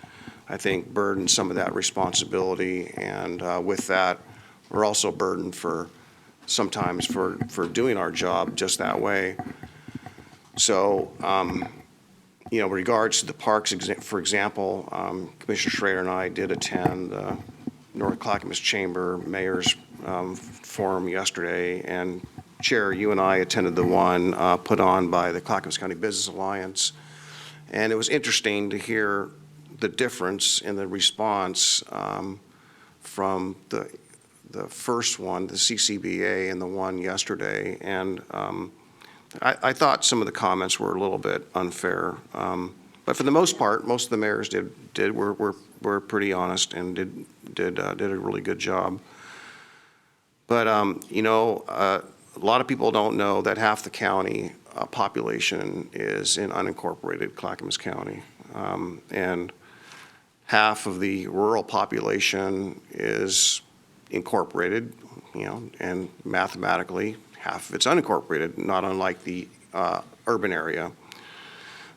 I think, burden some of that responsibility. And with that, we're also burdened sometimes for doing our job just that way. So, regards to the parks, for example, Commissioner Schrader and I did attend the North Clackamas Chamber Mayor's Forum yesterday, and Chair, you and I attended the one put on by the Clackamas County Business Alliance, and it was interesting to hear the difference in the response from the first one, the CCBA, and the one yesterday. And I thought some of the comments were a little bit unfair, but for the most part, most of the mayors were pretty honest and did a really good job. But a lot of people don't know that half the county population is in unincorporated Clackamas County, and half of the rural population is incorporated, and mathematically half of it's unincorporated, not unlike the urban area.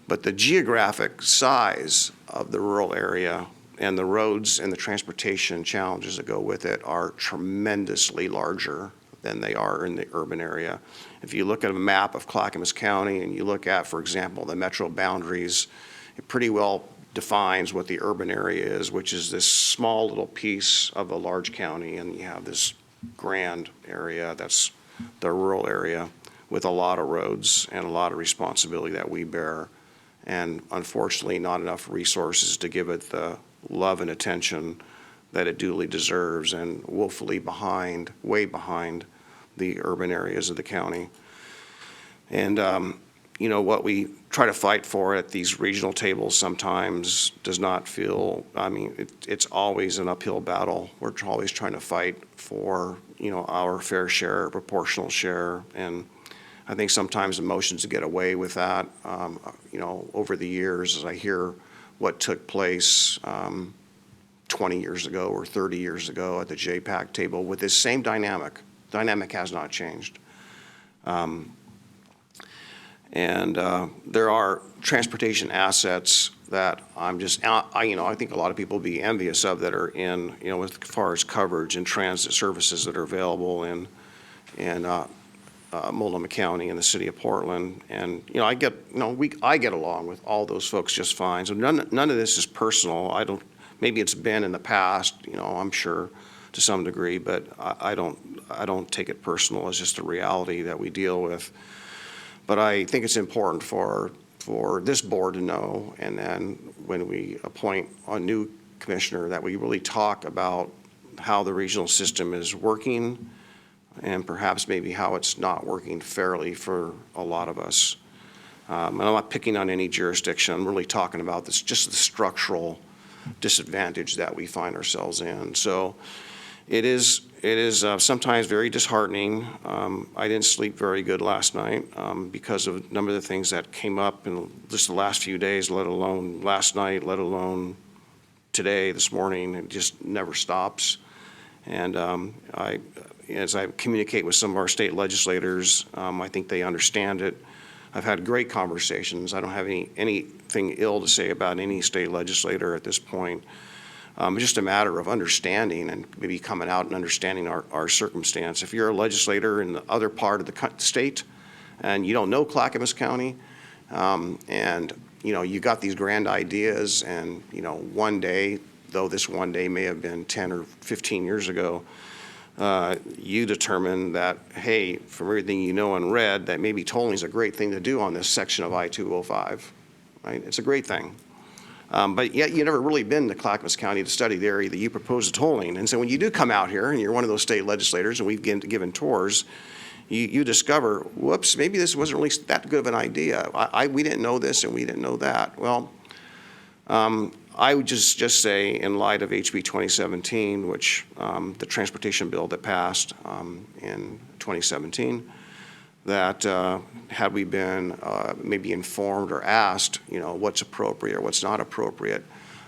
But the geographic size of the rural area and the roads and the transportation challenges that go with it are tremendously larger than they are in the urban area. If you look at a map of Clackamas County and you look at, for example, the metro boundaries, it pretty well defines what the urban area is, which is this small little piece of a large county, and you have this grand area that's the rural area with a lot of roads and a lot of responsibility that we bear, and unfortunately not enough resources to give it the love and attention that it duly deserves, and woefully way behind the urban areas of the county. And what we try to fight for at these regional tables sometimes does not feel, it's always an uphill battle. We're always trying to fight for, our fair share, proportional share. And I think sometimes emotions get away with that, over the years, as I hear what took place 20 years ago or 30 years ago at the JPAC table with this same dynamic. Dynamic has not changed. And there are transportation assets that I think a lot of people would be envious of that are in, as far as coverage and transit services that are available in Multnomah County and the city of Portland. And, I get along with all those folks just fine. So none of this is personal. Maybe it's been in the past, I'm sure to some degree, but I don't take it personal. It's just a reality that we deal with. But I think it's important for this board to know, and then when we appoint a new commissioner, that we really talk about how the regional system is working and perhaps maybe how it's not working fairly for a lot of us. And I'm not picking on any jurisdiction. I'm really talking about this, just the structural disadvantage that we find ourselves in. So it is sometimes very disheartening. I didn't sleep very good last night because of a number of the things that came up in just the last few days, let alone last night, let alone today, this morning. It just never stops. And as I communicate with some of our state legislators, I think they understand it. I've had great conversations. I don't have anything ill to say about any state legislator at this point. It's just a matter of understanding and maybe coming out and understanding our circumstance. If you're a legislator in the other part of the state and you don't know Clackamas County, and you got these grand ideas, and one day, though this one day may have been 10 or 15 years ago, you determine that, hey, from everything you know and read, that maybe tolling is a great thing to do on this section of I-205, right? It's a great thing. But yet you've never really been to Clackamas County to study the area that you propose tolling. And so when you do come out here and you're one of those state legislators and we've given tours, you discover, whoops, maybe this wasn't really that good of an idea. We didn't know this and we didn't know that. Well, I would just say, in light of HB 2017, which the transportation bill that passed in 2017, that had we been maybe informed or asked, what's appropriate or what's not appropriate,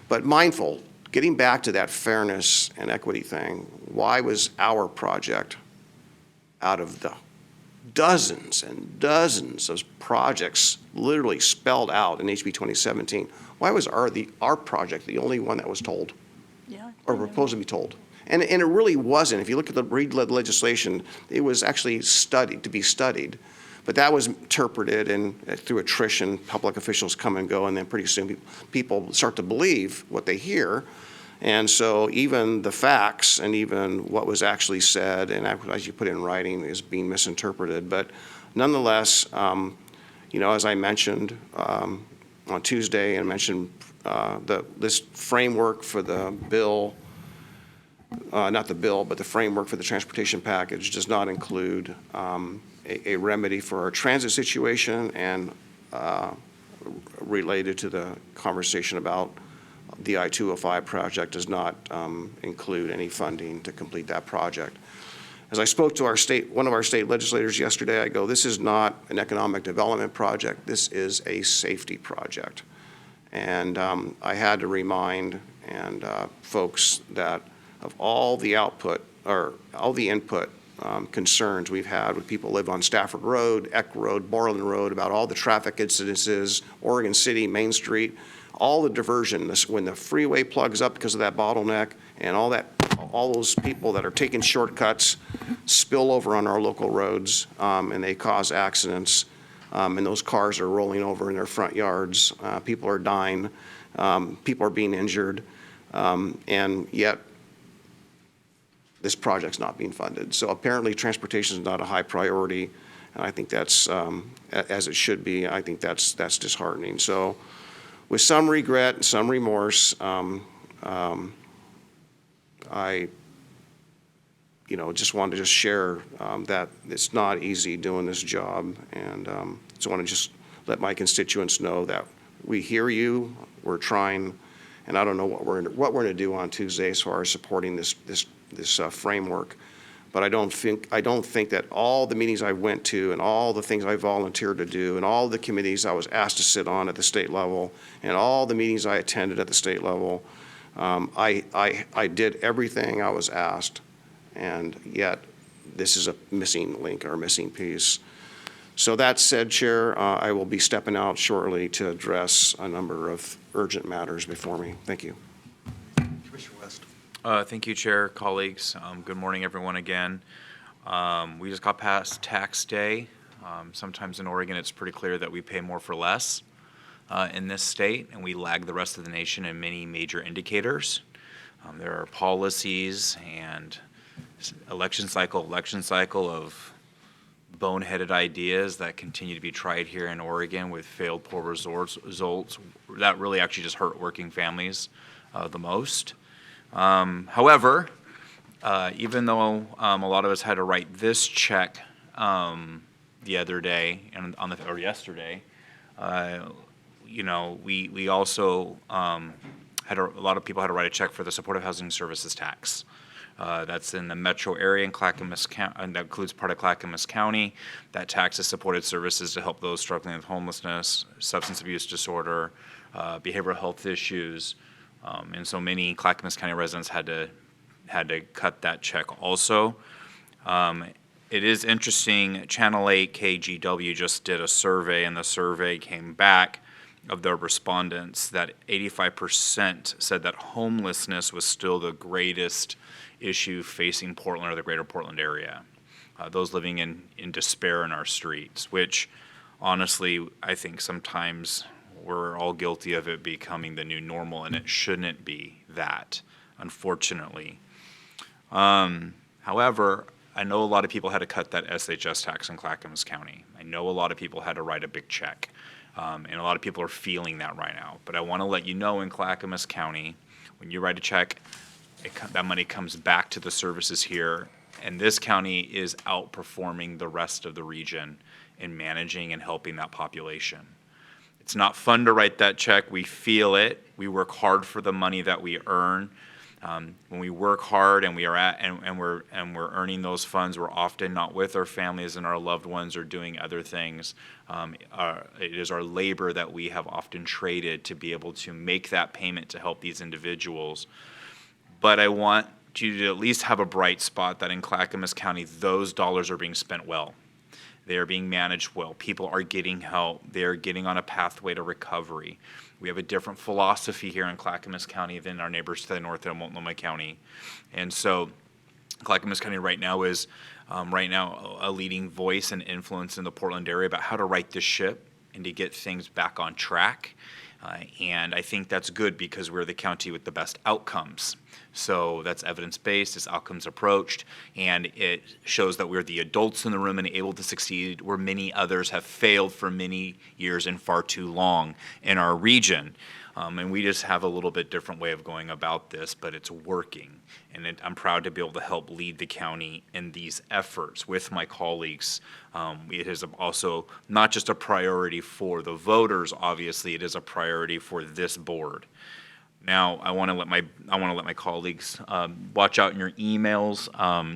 but mindful, getting back to that fairness and equity thing, why was our project out of the dozens and dozens of projects literally spelled out in HB 2017, why was our project the only one that was told or proposed to be told? And it really wasn't. If you look at the legislation, it was actually to be studied. But that was interpreted, and through attrition, public officials come and go, and then pretty soon people start to believe what they hear. And so even the facts and even what was actually said, and as you put it in writing, is being misinterpreted. But nonetheless, as I mentioned on Tuesday, and mentioned this framework for the bill, not the bill, but the framework for the transportation package does not include a remedy for our transit situation, and related to the conversation about the I-205 project does not include any funding to complete that project. As I spoke to one of our state legislators yesterday, I go, this is not an economic development project, this is a safety project. And I had to remind folks that of all the output, or all the input concerns we've had with people who live on Stafford Road, Eck Road, Borland Road, about all the traffic incidences, Oregon City, Main Street, all the diversion, when the freeway plugs up because of that bottleneck, and all those people that are taking shortcuts spill over on our local roads, and they cause accidents, and those cars are rolling over in their front yards. People are dying, people are being injured, and yet this project's not being funded. So apparently transportation is not a high priority, and I think that's, as it should be, I think that's disheartening. So with some regret, some remorse, I just wanted to share that it's not easy doing this job, and so I want to just let my constituents know that we hear you, we're trying, and I don't know what we're going to do on Tuesday as far as supporting this framework. But I don't think that all the meetings I went to and all the things I volunteered to do and all the committees I was asked to sit on at the state level and all the meetings I attended at the state level, I did everything I was asked, and yet this is a missing link or a missing piece. So that said, Chair, I will be stepping out shortly to address a number of urgent matters before me. Thank you. Commissioner West. Thank you, Chair, colleagues. Good morning, everyone, again. We just got past tax day. Sometimes in Oregon, it's pretty clear that we pay more for less in this state, and we lag the rest of the nation in many major indicators. There are policies and election cycle of boneheaded ideas that continue to be tried here in Oregon with failed poll results that really actually just hurt working families the most. However, even though a lot of us had to write this check the other day or yesterday, We also had a lot of people had to write a check for the supportive housing services tax. That's in the metro area in Clackamas County, and that includes part of Clackamas County. That tax has supported services to help those struggling with homelessness, substance abuse disorder, behavioral health issues, and so many Clackamas County residents had to cut that check also. It is interesting, Channel 8 KGW just did a survey, and the survey came back of the respondents that 85% said that homelessness was still the greatest issue facing Portland or the greater Portland area. Those living in despair in our streets, which honestly, I think sometimes we're all guilty of it becoming the new normal, and it shouldn't be that, unfortunately. However, I know a lot of people had to cut that SHS tax in Clackamas County. I know a lot of people had to write a big check, and a lot of people are feeling that right now. But I want to let you know in Clackamas County, when you write a check, that money comes back to the services here, and this county is outperforming the rest of the region in managing and helping that population. It's not fun to write that check. We feel it. We work hard for the money that we earn. When we work hard and we're earning those funds, we're often not with our families, and our loved ones are doing other things. It is our labor that we have often traded to be able to make that payment to help these individuals. But I want you to at least have a bright spot that in Clackamas County, those dollars are being spent well. They are being managed well. People are getting help. They are getting on a pathway to recovery. We have a different philosophy here in Clackamas County than our neighbors to the north in Multnomah County. And so Clackamas County right now is a leading voice and influence in the Portland area about how to right this ship and to get things back on track. And I think that's good because we're the county with the best outcomes. So that's evidence-based, it's outcomes approached, and it shows that we're the adults in the room and able to succeed where many others have failed for many years and far too long in our region. And we just have a little bit different way of going about this, but it's working. And I'm proud to be able to help lead the county in these efforts with my colleagues. It is also not just a priority for the voters, obviously, it is a priority for this board. Now, I want to let my colleagues watch out in your emails.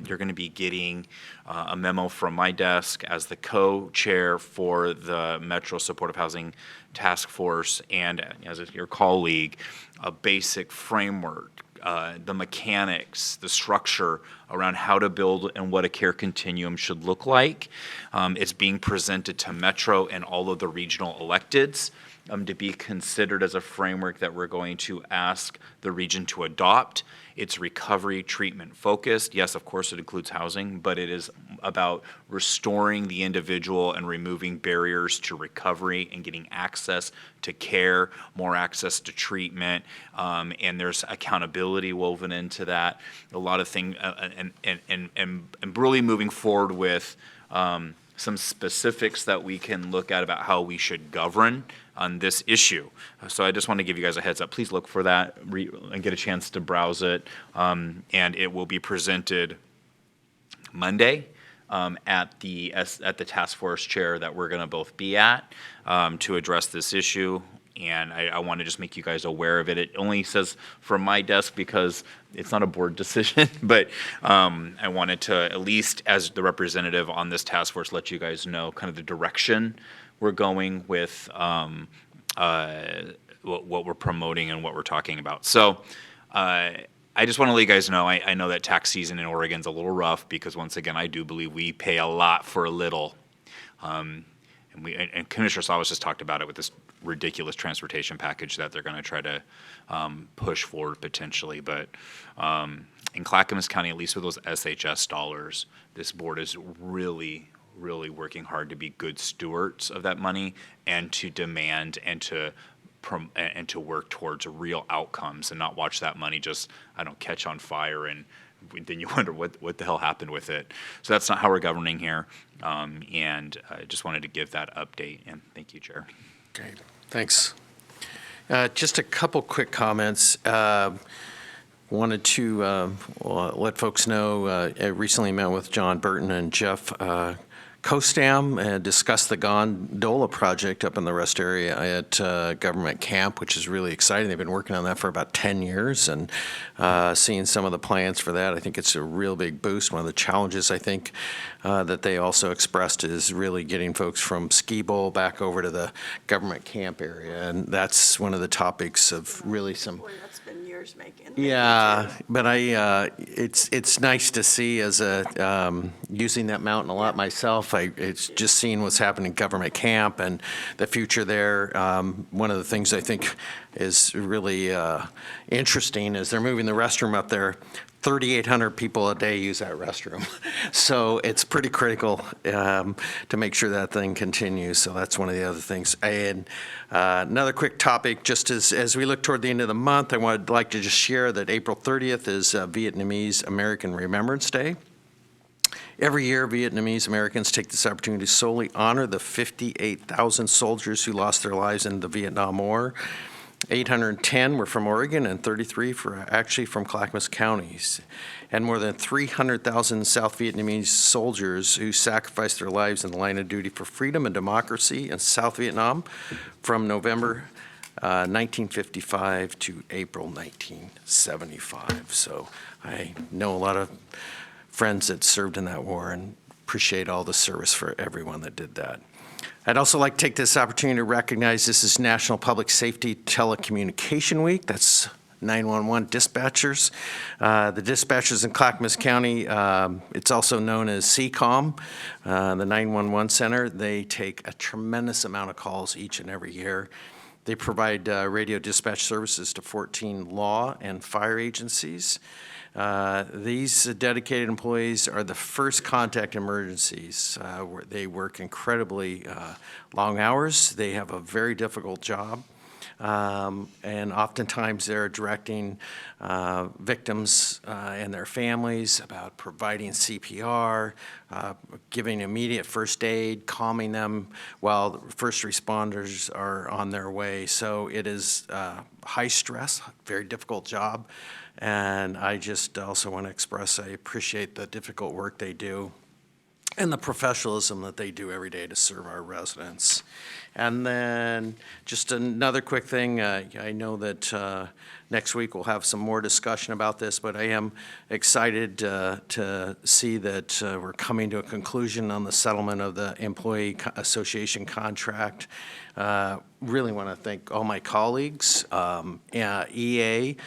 You're going to be getting a memo from my desk as the co-chair for the Metro Supportive Housing Task Force, and as your colleague, a basic framework, the mechanics, the structure around how to build and what a care continuum should look like. It's being presented to Metro and all of the regional electeds. To be considered as a framework that we're going to ask the region to adopt. It's recovery treatment focused. Yes, of course, it includes housing, but it is about restoring the individual and removing barriers to recovery and getting access to care, more access to treatment, and there's accountability woven into that. A lot of things, and really moving forward with some specifics that we can look at about how we should govern on this issue. So I just want to give you guys a heads up. Please look for that and get a chance to browse it. And it will be presented Monday at the task force chair that we're going to both be at to address this issue. And I want to just make you guys aware of it. It only says from my desk because it's not a board decision, but I wanted to, at least as the representative on this task force, let you guys know kind of the direction we're going with what we're promoting and what we're talking about. So I just want to let you guys know, I know that tax season in Oregon's a little rough because once again, I do believe we pay a lot for a little. And Commissioner Savas just talked about it with this ridiculous transportation package that they're going to try to push forward potentially. But in Clackamas County, at least with those SHS dollars, this board is really working hard to be good stewards of that money and to demand and to work towards real outcomes and not watch that money just, catch on fire and then you wonder what the hell happened with it. So that's not how we're governing here. And I just wanted to give that update. And thank you, Chair. Okay, thanks. Just a couple quick comments. Wanted to let folks know I recently met with John Burton and Jeff COSTAM and discussed the gondola project up in the rest area at Government Camp, which is really exciting. They've been working on that for about 10 years, and seeing some of the plans for that, I think it's a real big boost. One of the challenges, I think, that they also expressed is really getting folks from Ski Bowl back over to the Government Camp area, and that's one of the topics of really some... Boy, that's been years making. Yeah, but it's nice to see as using that mountain a lot myself. It's just seeing what's happening in Government Camp and the future there. One of the things I think is really interesting is they're moving the restroom up there. 3,800 people a day use that restroom. So it's pretty critical to make sure that thing continues. So that's one of the other things. And another quick topic, just as we look toward the end of the month, I would like to just share that April 30th is Vietnamese American Remembrance Day. Every year, Vietnamese Americans take this opportunity to solely honor the 58,000 soldiers who lost their lives in the Vietnam War. 810 were from Oregon and 33 actually from Clackamas counties. And more than 300,000 South Vietnamese soldiers who sacrificed their lives in the line of duty for freedom and democracy in South Vietnam from November 1955 to April 1975. So I know a lot of friends that served in that war and appreciate all the service for everyone that did that. I'd also like to take this opportunity to recognize this is National Public Safety Telecommunication Week. That's 911 dispatchers. The dispatchers in Clackamas County, it's also known as CCOM, the 911 center. They take a tremendous amount of calls each and every year. They provide radio dispatch services to 14 law and fire agencies. These dedicated employees are the first contact emergencies. Where they work incredibly long hours. They have a very difficult job. And oftentimes they're directing victims and their families about providing CPR, giving immediate first aid, calming them while the first responders are on their way. So it is high stress, very difficult job. And I just also want to express I appreciate the difficult work they do and the professionalism that they do every day to serve our residents. And then just another quick thing, I know that next week we'll have some more discussion about this, but I am excited to see that we're coming to a conclusion on the settlement of the Employee Association contract. Really want to thank all my colleagues, EA,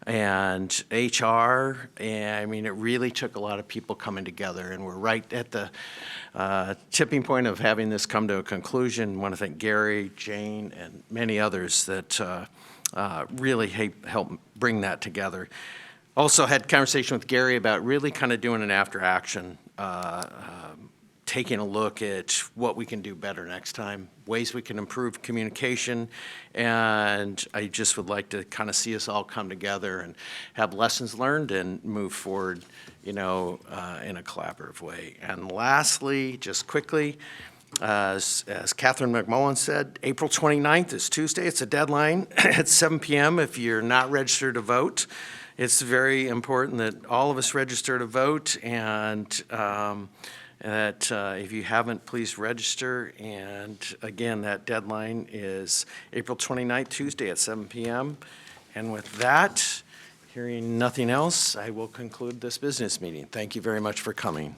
and HR, and I mean, it really took a lot of people coming together, and we're right at the tipping point of having this come to a conclusion. I want to thank Gary, Jane, and many others that really helped bring that together. Also had a conversation with Gary about really kind of doing an after action, taking a look at what we can do better next time, ways we can improve communication, and I just would like to kind of see us all come together and have lessons learned and move forward, in a collaborative way. And lastly, just quickly, as Catherine McMullen said, April 29th is Tuesday. It's a deadline at 7 p.m. if you're not registered to vote. It's very important that all of us register to vote, and that if you haven't, please register. And again, that deadline is April 29th, Tuesday at 7 p.m. And with that, hearing nothing else, I will conclude this business meeting. Thank you very much for coming.